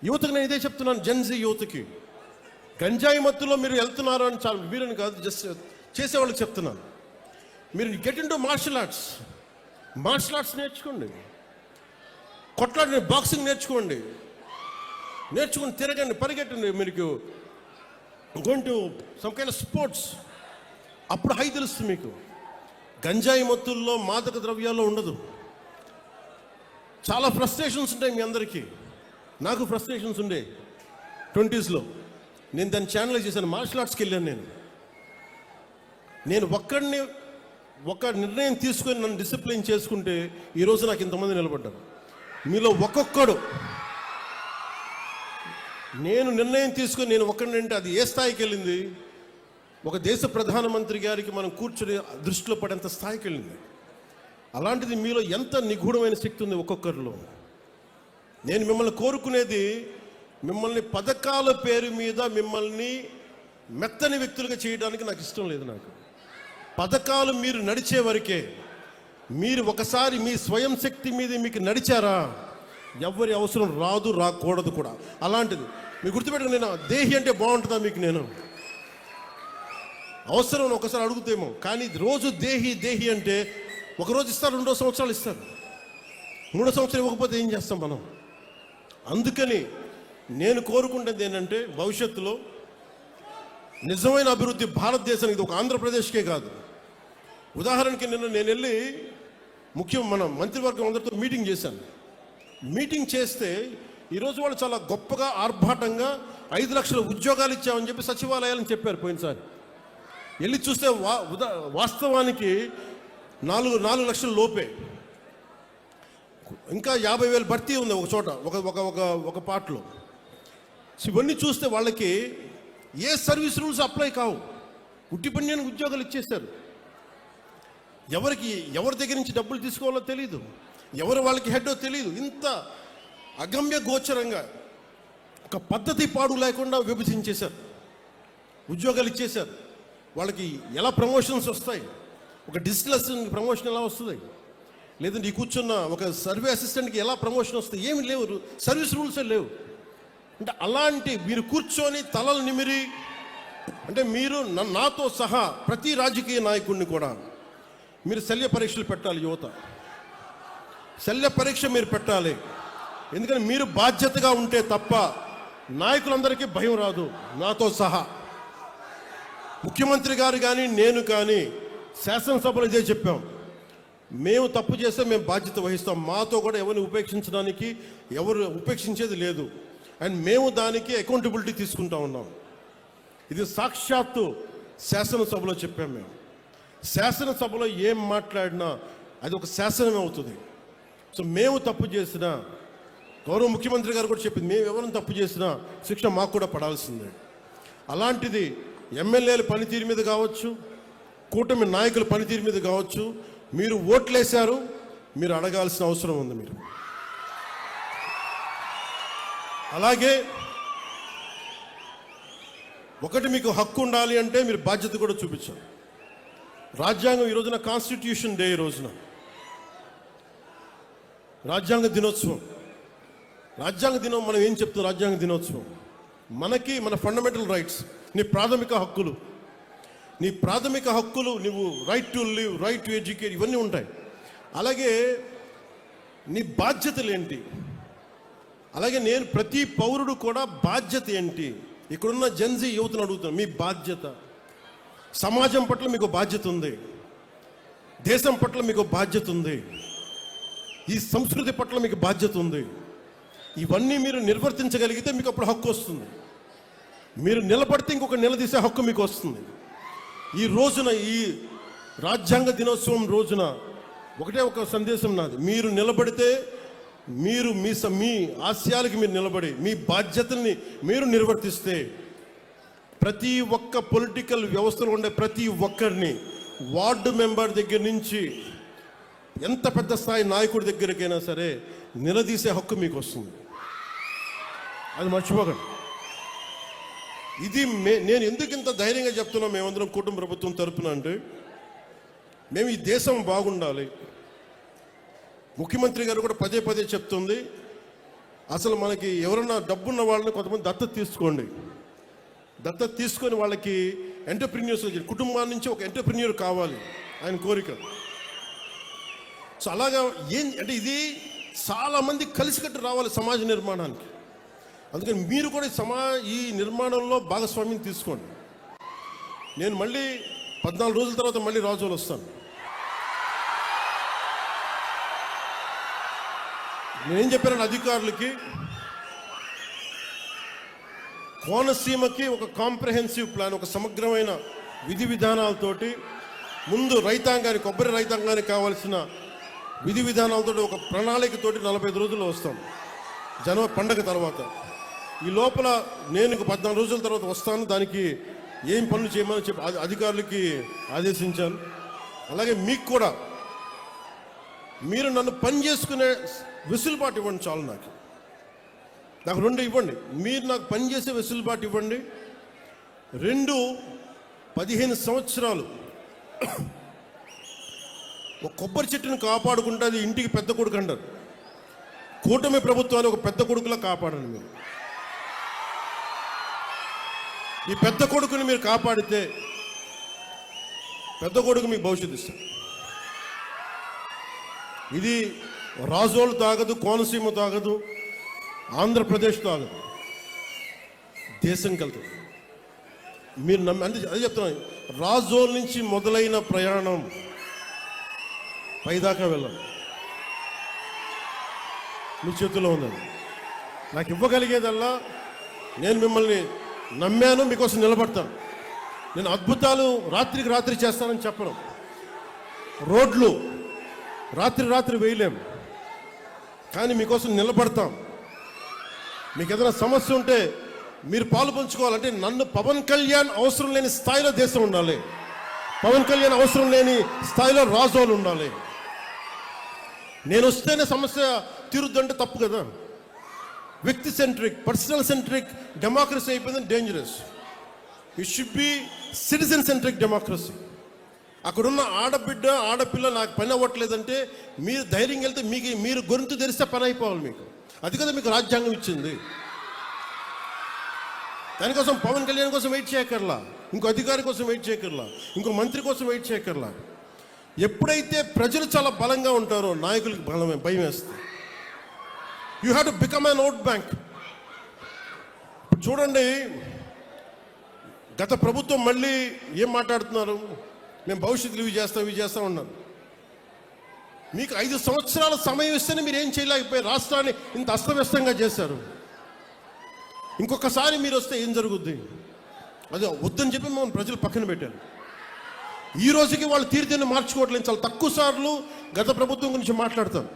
యువతకు నేను ఇదే చెప్తున్నాను, జెన్జీ యువతకి, గంజాయి మత్తులో మీరు వెళ్తున్నారు అని చాలా వీరని కాదు, జస్ట్ చేసేవాళ్ళకి చెప్తున్నాను. మీరు get into martial arts నేర్చుకోండి, కొట్లాడి బాక్సింగ్ నేర్చుకుని తిరగండి, పరిగెట్టండి. మీకు going to some kind of sports. అప్పుడు హై తెలుస్తుంది మీకు. గంజాయి మత్తుల్లో మాదక ద్రవ్యాల్లో ఉండదు. చాలా ఫ్రస్ట్రేషన్స్ ఉంటాయి మీ అందరికీ. నాకు ఫ్రస్ట్రేషన్స్ ఉండే 20s. నేను దాన్ని ఛానలైజ్ చేశాను. మార్షల్ ఆర్ట్స్కి వెళ్ళాను. నేను ఒక నిర్ణయం తీసుకొని నన్ను డిసిప్లిన్ చేసుకుంటే ఈరోజు నాకు ఇంతమంది నిలబడ్డారు. మీలో ఒక్కొక్కడు నేను నిర్ణయం తీసుకొని నేను ఒక్కడినంటే అది ఏ స్థాయికి వెళ్ళింది? ఒక దేశ ప్రధానమంత్రి గారికి మనం కూర్చొని దృష్టిలో పడేంత స్థాయికి వెళ్ళింది. అలాంటిది మీలో ఎంత నిగూఢమైన శక్తి ఉంది ఒక్కొక్కరిలో. నేను మిమ్మల్ని కోరుకునేది, మిమ్మల్ని పథకాల పేరు మీద మిమ్మల్ని మెత్తని వ్యక్తులుగా చేయడానికి నాకు ఇష్టం లేదు. నాకు పథకాలు మీరు నడిచే వరకే. మీరు ఒకసారి మీ స్వయం శక్తి మీద మీకు నడిచారా, ఎవరి అవసరం రాకూడదు కూడా. అలాంటిది మీరు గుర్తుపెట్టుకుని, నేను దేహి అంటే బాగుంటుందా మీకు? నేను అవసరం ఒకసారి అడుగుతేమో, కానీ రోజు దేహి అంటే ఒకరోజు ఇస్తారు, 2 సంవత్సరాలు ఇస్తారు, 3 సంవత్సరాలు ఇవ్వకపోతే ఏం చేస్తాం మనం? అందుకని నేను కోరుకుంటుంది ఏంటంటే భవిష్యత్తులో నిజమైన అభివృద్ధి భారతదేశానికి, ఇది ఒక ఆంధ్రప్రదేశ్కే కాదు. ఉదాహరణకి నేను వెళ్ళి ముఖ్యం మన మంత్రివర్గం అందరితో మీటింగ్ చేశాను. మీటింగ్ చేస్తే ఈరోజు వాళ్ళు చాలా గొప్పగా ఆర్భాటంగా 5 లక్షల ఉద్యోగాలు ఇచ్చామని చెప్పి సచివాలయాలని చెప్పారు పోయినసారి. వెళ్ళి చూస్తే వాస్తవానికి 4 లక్షల లోపే. ఇంకా 50,000 భర్తీ ఉంది ఒక చోట, ఒక పార్ట్లో. ఇవన్నీ చూస్తే వాళ్ళకి ఏ సర్వీస్ రూల్స్ అప్లై కావు, ఉట్టి పన్యానికి ఉద్యోగాలు ఇచ్చేశారు. ఎవరి దగ్గర నుంచి డబ్బులు తీసుకోవాలో తెలియదు, ఎవరు వాళ్ళకి హెడ్డో తెలియదు. ఇంత అగమ్య గోచరంగా ఒక పద్ధతి పాడు లేకుండా విభజించేశారు, ఉద్యోగాలు ఇచ్చేశారు. వాళ్ళకి ఎలా ప్రమోషన్స్ వస్తాయి, ఒక డిజిటల్ అసిస్టెంట్ ప్రమోషన్ ఎలా వస్తుంది, లేదంటే ఈ కూర్చున్న ఒక సర్వే అసిస్టెంట్కి ఎలా ప్రమోషన్ వస్తుంది, ఏమి లేవు, సర్వీస్ రూల్సే లేవు. అంటే అలాంటి మీరు కూర్చొని తలలు నిమిరి, అంటే మీరు నాతో సహా ప్రతి రాజకీయ నాయకుడిని కూడా మీరు శల్య పరీక్షలు పెట్టాలి. యువత శల్య పరీక్ష మీరు పెట్టాలి. ఎందుకంటే మీరు బాధ్యతగా ఉంటే తప్ప నాయకులందరికీ భయం రాదు. నాతో సహా ముఖ్యమంత్రి గారు కానీ నేను కానీ శాసనసభలో ఇదే చెప్పాం, మేము తప్పు చేస్తే మేము బాధ్యత వహిస్తాం. మాతో కూడా ఎవరిని ఉపేక్షించడానికి ఎవరు ఉపేక్షించేది లేదు. అండ్ మేము దానికి అకౌంటబిలిటీ తీసుకుంటా ఉన్నాం. ఇది సాక్షాత్తు శాసనసభలో చెప్పాం. మేము శాసనసభలో ఏం మాట్లాడినా అది ఒక శాసనమే అవుతుంది. సో మేము తప్పు చేసినా, గౌరవ ముఖ్యమంత్రి గారు కూడా చెప్పింది, మేము ఎవరైనా తప్పు చేసినా శిక్ష మాకు కూడా పడాల్సిందే. అలాంటిది ఎమ్మెల్యేల పనితీరు మీద కావచ్చు, కూటమి నాయకుల పనితీరు మీద కావచ్చు, మీరు ఓట్లేశారు, మీరు అడగాల్సిన అవసరం ఉంది. మీరు అలాగే ఒకటి, మీకు హక్కు ఉండాలి అంటే మీరు బాధ్యత కూడా చూపించాలి. రాజ్యాంగం ఈ రోజున కాన్స్టిట్యూషన్ డే, ఈ రోజున రాజ్యాంగ దినోత్సవం. రాజ్యాంగ దినం మనం ఏం చెప్తాం? రాజ్యాంగ దినోత్సవం మనకి మన ఫండమెంటల్ రైట్స్, నీ ప్రాథమిక హక్కులు, నువ్వు right to live, right to educate, ఇవన్నీ ఉంటాయి. అలాగే నీ బాధ్యతలు ఏంటి? అలాగే నేను ప్రతి పౌరుడు కూడా బాధ్యత ఏంటి? ఇక్కడున్న జెన్జీ యువతను అడుగుతాను, మీ బాధ్యత. సమాజం పట్ల మీకు బాధ్యత ఉంది, దేశం పట్ల మీకు బాధ్యత ఉంది, ఈ సంస్కృతి పట్ల మీకు బాధ్యత ఉంది. ఇవన్నీ మీరు నిర్వర్తించగలిగితే మీకు అప్పుడు హక్కు వస్తుంది. మీరు నిలబడితే ఇంకొక నిలదీసే హక్కు మీకు వస్తుంది. ఈ రోజున, ఈ రాజ్యాంగ దినోత్సవం రోజున ఒకటే ఒక సందేశం నాది, మీరు నిలబడితే, మీరు మీ ఆశయాలకి మీరు నిలబడి మీ బాధ్యతల్ని మీరు నిర్వర్తిస్తే, ప్రతి ఒక్క పొలిటికల్ వ్యవస్థలో ఉండే ప్రతి ఒక్కరిని, వార్డు మెంబర్ దగ్గర నుంచి ఎంత పెద్ద స్థాయి నాయకుడి దగ్గరికైనా సరే నిలదీసే హక్కు మీకు వస్తుంది. అది మర్చిపోకండి. ఇది నేను ఎందుకు ఇంత ధైర్యంగా చెప్తున్నా మేమందరం కుటుంబ ప్రభుత్వం తరపున అంటే, మేము ఈ దేశం బాగుండాలి. ముఖ్యమంత్రి గారు కూడా పదే పదే చెప్తుంది, అసలు మనకి ఎవరన్నా డబ్బున్న వాళ్ళని కొంతమంది దత్తత తీసుకోండి, దత్తత తీసుకొని వాళ్ళకి ఎంటర్ప్రెన్యూర్స్, కుటుంబాల నుంచి ఒక ఎంటర్ప్రెన్యూర్ కావాలి ఆయన కోరిక. సో అలాగా అంటే ఇది చాలామంది కలిసికట్టు రావాలి సమాజ నిర్మాణానికి. అందుకని మీరు కూడా ఈ నిర్మాణంలో భాగస్వామ్యం తీసుకోండి. నేను మళ్ళీ 14 రోజుల తర్వాత మళ్ళీ రాజోలు వస్తాను. నేనేం చెప్పాను అధికారులకి, కోనసీమకి ఒక కాంప్రహెన్సివ్ ప్లాన్, ఒక సమగ్రమైన విధి విధానాలతోటి, ముందు రైతాంగానికి, కొబ్బరి రైతాంగానికి కావాల్సిన విధి విధానాలతో ఒక ప్రణాళికతోటి 45 రోజుల్లో వస్తాం, జనవరి పండగ తర్వాత. ఈ లోపల నేను 14 రోజుల తర్వాత వస్తాను, దానికి ఏం పనులు చేయమని చెప్పి అధికారులకి ఆదేశించాను. అలాగే మీకు కూడా మీరు నన్ను పని చేసుకునే వెసులుబాటు ఇవ్వండి చాలు. నాకు 2 ఇవ్వండి. మీరు నాకు పని చేసే వెసులుబాటు ఇవ్వండి. 15 సంవత్సరాలు ఒక కొబ్బరి చెట్టును కాపాడుకుంటే అది ఇంటికి పెద్ద కొడుకు అంటారు. కూటమి ప్రభుత్వాన్ని ఒక పెద్ద కొడుకులా కాపాడండి. మీరు ఈ పెద్ద కొడుకుని మీరు కాపాడితే పెద్ద కొడుకు మీకు భవిష్యత్తు ఇస్తారు. ఇది రాజోలు తాగదు, కోనసీమ తాగదు, ఆంధ్రప్రదేశ్ తాగదు, దేశంకి వెళ్తుంది. మీరు అంటే అదే చెప్తున్నాను, రాజోల్ నుంచి మొదలైన ప్రయాణం పైదాకా వెళ్ళాలి. మీ చేతుల్లో ఉన్నది. నాకు ఇవ్వగలిగేదల్లా నేను మిమ్మల్ని నమ్మాను, మీకోసం నిలబడతాను. నేను అద్భుతాలు రాత్రికి రాత్రి చేస్తానని చెప్పను. రోడ్లు రాత్రి వేయలేం, కానీ మీకోసం నిలబడతాం. మీకు ఏదైనా సమస్య ఉంటే మీరు పాలు పంచుకోవాలంటే నన్ను పవన్ కళ్యాణ్ అవసరం లేని స్థాయిలో దేశం ఉండాలి. పవన్ కళ్యాణ్ అవసరం లేని స్థాయిలో రాజోలు ఉండాలి. నేను వస్తేనే సమస్య తీరుద్దంటే తప్పు కదా. వ్యక్తి సెంట్రిక్, పర్సనల్ సెంట్రిక్ డెమోక్రసీ అయిపోయింది, dangerous. It should be citizen centric democracy. అక్కడున్న ఆడబిడ్డ ఆడపిల్ల నాకు పని అవ్వట్లేదంటే మీరు ధైర్యం వెళ్తే మీరు గొంతు తెరిస్తే పని అయిపోవాలి మీకు. అది కదా మీకు రాజ్యాంగం ఇచ్చింది. దానికోసం పవన్ కళ్యాణ్ కోసం వెయిట్ చేయకర్లా, ఇంకో అధికారి కోసం వెయిట్ చేయకర్లా, ఇంకో మంత్రి కోసం వెయిట్ చేయకర్లా. ఎప్పుడైతే ప్రజలు చాలా బలంగా ఉంటారో నాయకులకి భయం వేస్తుంది. You have to become an vote bank. చూడండి, గత ప్రభుత్వం మళ్ళీ ఏం మాట్లాడుతున్నారు, మేము భవిష్యత్తులో ఇవి చేస్తాం ఉన్నారు. మీకు 5 సంవత్సరాల సమయం ఇస్తేనే మీరు ఏం చేయలేకపోయారు. రాష్ట్రాన్ని ఇంత అస్తవ్యస్తంగా చేశారు. ఇంకొకసారి మీరు వస్తే ఏం జరుగుద్ది? అదే వద్దని చెప్పి మనం ప్రజలు పక్కన పెట్టారు. ఈ రోజుకి వాళ్ళు తీరుతేనే మార్చుకోవట్లేదు. చాలా తక్కువ సార్లు గత ప్రభుత్వం గురించి మాట్లాడతారు.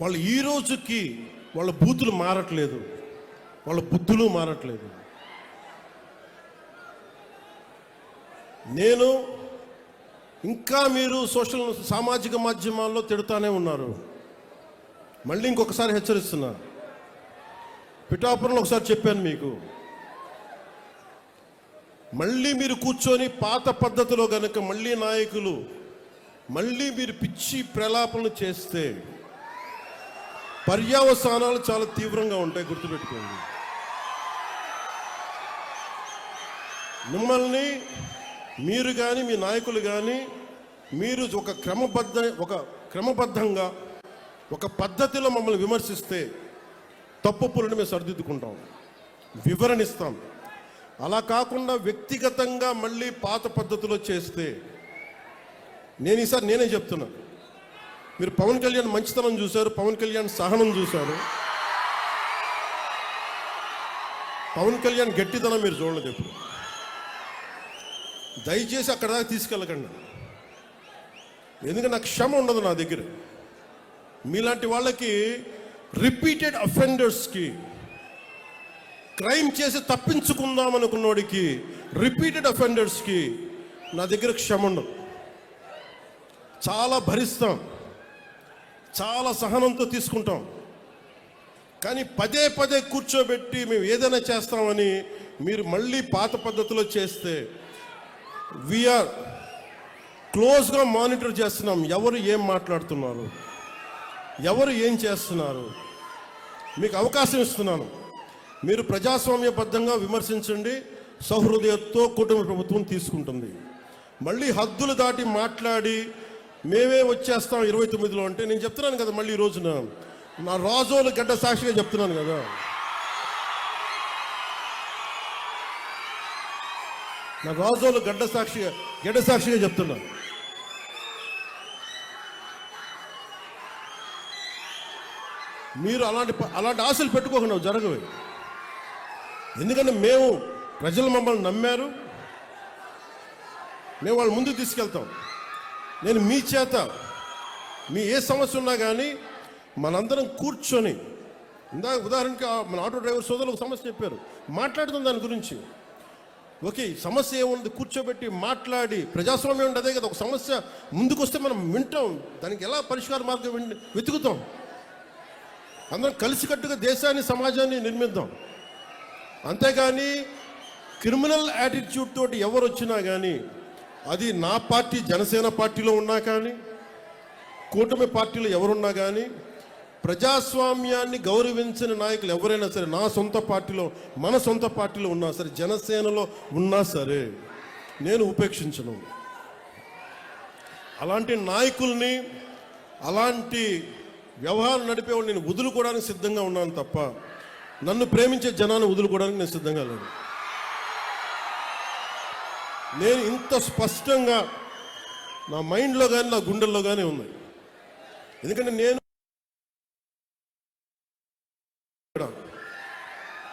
వాళ్ళు ఈ రోజుకి వాళ్ళ బూతులు మారట్లేదు, వాళ్ళ బుద్ధులు మారట్లేదు. నేను ఇంకా మీరు సామాజిక మాధ్యమాల్లో తిడుతూనే ఉన్నారు. మళ్ళీ ఇంకొకసారి హెచ్చరిస్తున్నా. పిఠాపురంలో ఒకసారి చెప్పాను మీకు, మళ్ళీ మీరు కూర్చొని పాత పద్ధతిలో కనుక మళ్ళీ నాయకులు మళ్ళీ మీరు పిచ్చి ప్రలాపనలు చేస్తే పర్యవసానాలు చాలా తీవ్రంగా ఉంటాయి, గుర్తుపెట్టుకోండి. మిమ్మల్ని మీరు కానీ మీ నాయకులు కానీ మీరు ఒక క్రమబద్ధంగా ఒక పద్ధతిలో మమ్మల్ని విమర్శిస్తే తప్పులను మేము సరిదిద్దుకుంటాం, వివరణిస్తాం. అలా కాకుండా వ్యక్తిగతంగా మళ్ళీ పాత పద్ధతిలో చేస్తే ఈసారి నేనే చెప్తున్నా. మీరు పవన్ కళ్యాణ్ మంచితనం చూశారు, పవన్ కళ్యాణ్ సహనం చూశారు, పవన్ కళ్యాణ్ గట్టితనం మీరు చూడలేదు ఎప్పుడు. దయచేసి అక్కడ దాకా తీసుకెళ్ళకండి. ఎందుకంటే నాకు క్షమ ఉండదు నా దగ్గర. మీలాంటి వాళ్ళకి రిపీటెడ్ అఫెండర్స్కి, క్రైమ్ చేసి తప్పించుకుందాం అనుకున్నోడికి, రిపీటెడ్ అఫెండర్స్కి నా దగ్గర క్షమ ఉండదు. చాలా భరిస్తాం, చాలా సహనంతో తీసుకుంటాం. కానీ పదే కూర్చోబెట్టి మేము ఏదైనా చేస్తామని మీరు మళ్ళీ పాత పద్ధతిలో చేస్తే వీఆర్ క్లోజ్గా మానిటర్ చేస్తున్నాం. ఎవరు ఏం మాట్లాడుతున్నారు, ఎవరు ఏం చేస్తున్నారు, మీకు అవకాశం ఇస్తున్నాను. మీరు ప్రజాస్వామ్యబద్ధంగా విమర్శించండి, సహృదయతో కూటమి ప్రభుత్వం తీసుకుంటుంది. మళ్ళీ హద్దులు దాటి మాట్లాడి మేమే వచ్చేస్తాం 29లో అంటే నేను చెప్తున్నాను కదా, మళ్ళీ ఈ రోజున నా రాజోలు గడ్డ సాక్షిగా చెప్తున్నాను కదా. నా రాజోలు గడ్డ సాక్షిగా చెప్తున్నాను. మీరు అలాంటి ఆశలు పెట్టుకోకుండా జరగవు. ఎందుకంటే ప్రజలు మమ్మల్ని నమ్మారు, మేము వాళ్ళ ముందుకు తీసుకెళ్తాం. నేను మీ చేత మీ ఏ సమస్య ఉన్నా కానీ మనందరం కూర్చొని, ఉదాహరణకి మన ఆటో డ్రైవర్ సోదరులు ఒక సమస్య చెప్పారు, మాట్లాడుతాం దాని గురించి. ఓకే, సమస్య ఏముంది కూర్చోబెట్టి మాట్లాడి, ప్రజాస్వామ్యం అంటే అదే కదా. ఒక సమస్య ముందుకు వస్తే మనం వింటాం, దానికి ఎలా పరిష్కార మార్గం వెతుకుతాం. అందరం కలిసికట్టుగా దేశాన్ని సమాజాన్ని నిర్మిద్దాం. అంతేగాని క్రిమినల్ యాటిట్యూడ్ తోటి ఎవరు వచ్చినా కానీ, అది నా పార్టీ జనసేన పార్టీలో ఉన్నా కానీ, కూటమి పార్టీలో ఎవరున్నా కానీ, ప్రజాస్వామ్యాన్ని గౌరవించిన నాయకులు ఎవరైనా సరే, నా సొంత పార్టీలో మన సొంత పార్టీలో ఉన్నా సరే, జనసేనలో ఉన్నా సరే నేను ఉపేక్షించను. అలాంటి నాయకుల్ని, అలాంటి వ్యవహారం నడిపేవాళ్ళు నేను వదులుకోవడానికి సిద్ధంగా ఉన్నాను తప్ప నన్ను ప్రేమించే జనాన్ని వదులుకోవడానికి నేను సిద్ధంగా లేను. నేను ఇంత స్పష్టంగా నా మైండ్లో కానీ నా గుండెల్లో కానీ ఉన్నాయి. ఎందుకంటే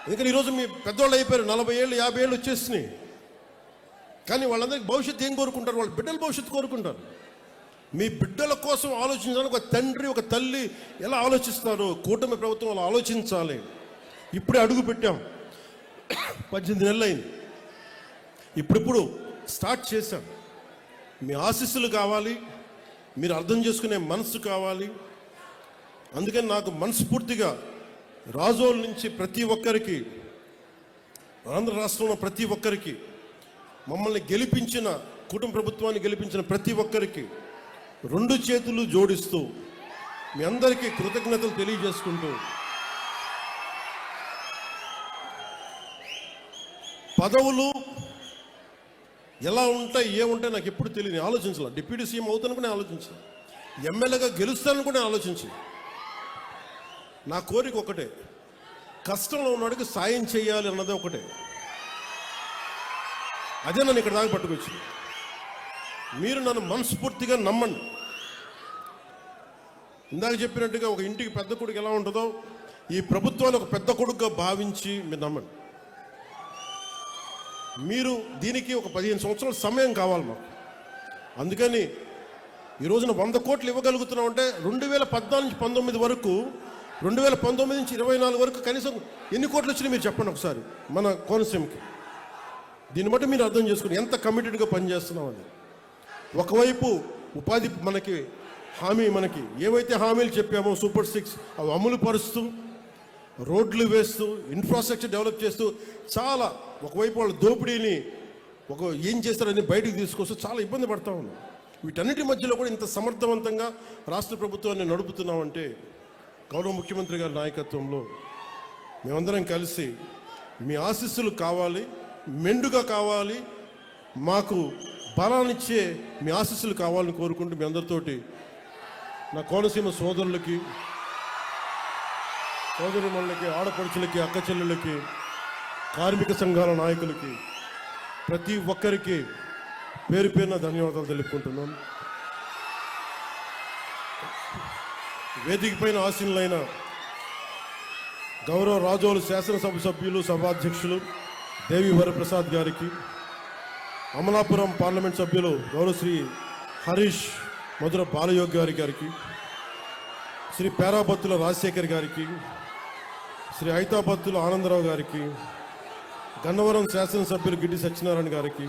ఎందుకంటే ఈరోజు మీ పెద్దవాళ్ళు అయిపోయారు, 40 ఏళ్ళు 50 ఏళ్ళు వచ్చేసినాయి. కానీ వాళ్ళందరికీ భవిష్యత్తు ఏం కోరుకుంటారు? వాళ్ళ బిడ్డల భవిష్యత్తు కోరుకుంటారు. మీ బిడ్డల కోసం ఆలోచించడానికి ఒక తండ్రి ఒక తల్లి ఎలా ఆలోచిస్తారో కూటమి ప్రభుత్వం అలా ఆలోచించాలి. ఇప్పుడే అడుగు పెట్టాం, 18 నెలలు అయింది. ఇప్పుడిప్పుడు స్టార్ట్ చేశాం. మీ ఆశీస్సులు కావాలి, మీరు అర్థం చేసుకునే మనసు కావాలి. అందుకని నాకు మనస్ఫూర్తిగా రాజోల్ నుంచి ప్రతి ఒక్కరికి, ఆంధ్ర రాష్ట్రంలో ప్రతి ఒక్కరికి, మమ్మల్ని గెలిపించిన కుటుంబ ప్రభుత్వాన్ని గెలిపించిన ప్రతి ఒక్కరికి 2 చేతులు జోడిస్తూ మీ అందరికీ కృతజ్ఞతలు తెలియజేసుకుంటూ, పదవులు ఎలా ఉంటాయి ఏముంటాయి నాకు ఎప్పుడు తెలియదు, ఆలోచించాలి. డిప్యూటీ సీఎం అవుతాను కూడా ఆలోచించాలి, ఎమ్మెల్యేగా గెలుస్తాను కూడా ఆలోచించి. నా కోరిక ఒకటే, కష్టంలో ఉన్నవాడికి సాయం చేయాలి అన్నదే ఒకటే. అదే నన్ను ఇక్కడ దాకా పట్టుకొచ్చింది. మీరు నన్ను మనస్ఫూర్తిగా నమ్మండి. ఇందాక చెప్పినట్టుగా ఒక ఇంటికి పెద్ద కొడుకు ఎలా ఉంటుందో ఈ ప్రభుత్వాన్ని ఒక పెద్ద కొడుకుగా భావించి మీరు నమ్మండి. మీరు దీనికి ఒక 15 సంవత్సరాల సమయం కావాలి మాకు. అందుకని ఈ రోజున 100 కోట్లు ఇవ్వగలుగుతున్నాం అంటే 2014 నుంచి 19 వరకు, 2019 నుంచి 24 వరకు కనీసం ఎన్ని కోట్లు వచ్చినాయి మీరు చెప్పండి ఒకసారి మన కోనసీమకి. దీన్ని బట్టి మీరు అర్థం చేసుకుని ఎంత కమిటెడ్గా పనిచేస్తున్నాం అని. ఒకవైపు ఉపాధి మనకి హామీ, మనకి ఏవైతే హామీలు చెప్పామో సూపర్ 6 అవి అమలు పరుస్తూ, రోడ్లు వేస్తూ, ఇన్ఫ్రాస్ట్రక్చర్ డెవలప్ చేస్తూ, చాలా ఒకవైపు వాళ్ళ దోపిడీని ఏం చేస్తారని బయటకు తీసుకొస్తూ చాలా ఇబ్బంది పడతా ఉన్నాం. వీటన్నిటి మధ్యలో కూడా ఇంత సమర్థవంతంగా రాష్ట్ర ప్రభుత్వాన్ని నడుపుతున్నామంటే గౌరవ ముఖ్యమంత్రి గారి నాయకత్వంలో మేమందరం కలిసి, మీ ఆశీస్సులు కావాలి, మెండుగా కావాలి, మాకు బలాన్నిచ్చే మీ ఆశీస్సులు కావాలని కోరుకుంటూ మీ అందరితోటి నా కోనసీమ సోదరులకి, సోదరిమణులకి, ఆడపడుచులకి, అక్క చెల్లెళ్ళకి, కార్మిక సంఘాల నాయకులకి, ప్రతి ఒక్కరికి పేరు పేరున ధన్యవాదాలు తెలుపుకుంటున్నాం. వేదిక పైన ఆసీనులైన గౌరవ రాజోలు శాసనసభ సభ్యులు, సభాధ్యక్షులు దేవి వరప్రసాద్ గారికి, అమలాపురం పార్లమెంట్ సభ్యులు గౌరవ శ్రీ హరీష్ మధుర బాలయోగ్ గారికి, శ్రీ పేరాబత్తుల రాజశేఖర్ గారికి, శ్రీ ఐతాబత్తుల ఆనందరావు గారికి, గన్నవరం శాసనసభ్యులు గిడ్డి సత్యనారాయణ గారికి,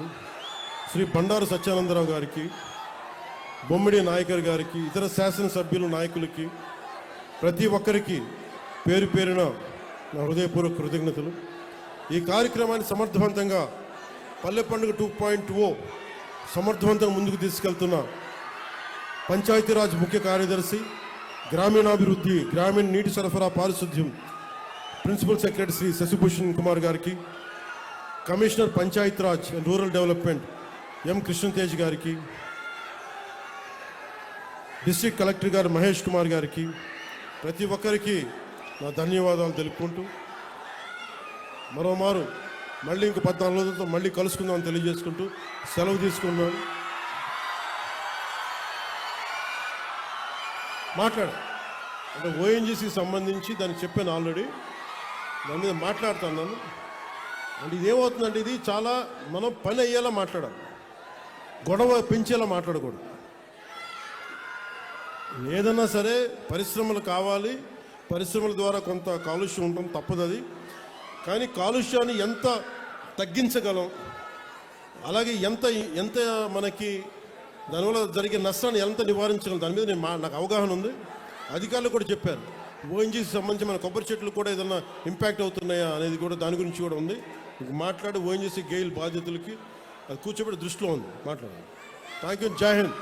శ్రీ బండారు సత్యానందరావు గారికి, బొమ్మిడి నాయకర్ గారికి, ఇతర శాసనసభ్యులు నాయకులకి, ప్రతి ఒక్కరికి పేరు పేరున నా హృదయపూర్వక కృతజ్ఞతలు. ఈ కార్యక్రమాన్ని సమర్థవంతంగా పల్లె పండుగ 2.0 సమర్థవంతంగా ముందుకు తీసుకెళ్తున్న పంచాయతీరాజ్ ముఖ్య కార్యదర్శి, గ్రామీణాభివృద్ధి, గ్రామీణ నీటి సరఫరా, పారిశుద్ధ్యం ప్రిన్సిపల్ సెక్రటరీ శ్రీ శశిభూషణ్ కుమార్ గారికి, commissioner Panchayati Raj and rural development M Krishnatej గారికి, డిస్ట్రిక్ట్ కలెక్టర్ గారు మహేష్ కుమార్ గారికి, ప్రతి ఒక్కరికి నా ధన్యవాదాలు తెలుపుకుంటూ, మరోమారు మళ్ళీ ఇంకో 14 రోజులతో మళ్ళీ కలుసుకుందామని తెలియజేసుకుంటూ సెలవు తీసుకున్నాను. అంటే ఓఎన్జీసీకి సంబంధించి దానికి చెప్పాను ఆల్రెడీ, దాని మీద మాట్లాడుతున్నాను. అంటే ఇదేమవుతుందంటే ఇది చాలా మనం పని అయ్యేలా మాట్లాడాలి, గొడవ పెంచేలా మాట్లాడకూడదు. ఏదన్నా సరే పరిశ్రమలు కావాలి, పరిశ్రమల ద్వారా కొంత కాలుష్యం ఉండడం తప్పదు అది. కానీ కాలుష్యాన్ని ఎంత తగ్గించగలం, అలాగే ఎంత మనకి దానివల్ల జరిగే నష్టాన్ని ఎంత నివారించగలం, దాని మీద నాకు అవగాహన ఉంది. అధికారులు కూడా చెప్పారు, ఓఎన్జీసీ సంబంధించి మన కొబ్బరి చెట్లు కూడా ఏదైనా ఇంపాక్ట్ అవుతున్నాయా అనేది కూడా దాని గురించి కూడా ఉంది. మాట్లాడి ఓఎన్జీసీ గెయిల్ బాధ్యతలకి అది కూర్చోబెట్టి దృష్టిలో ఉంది మాట్లాడాలి. Thank you. జై హింద్.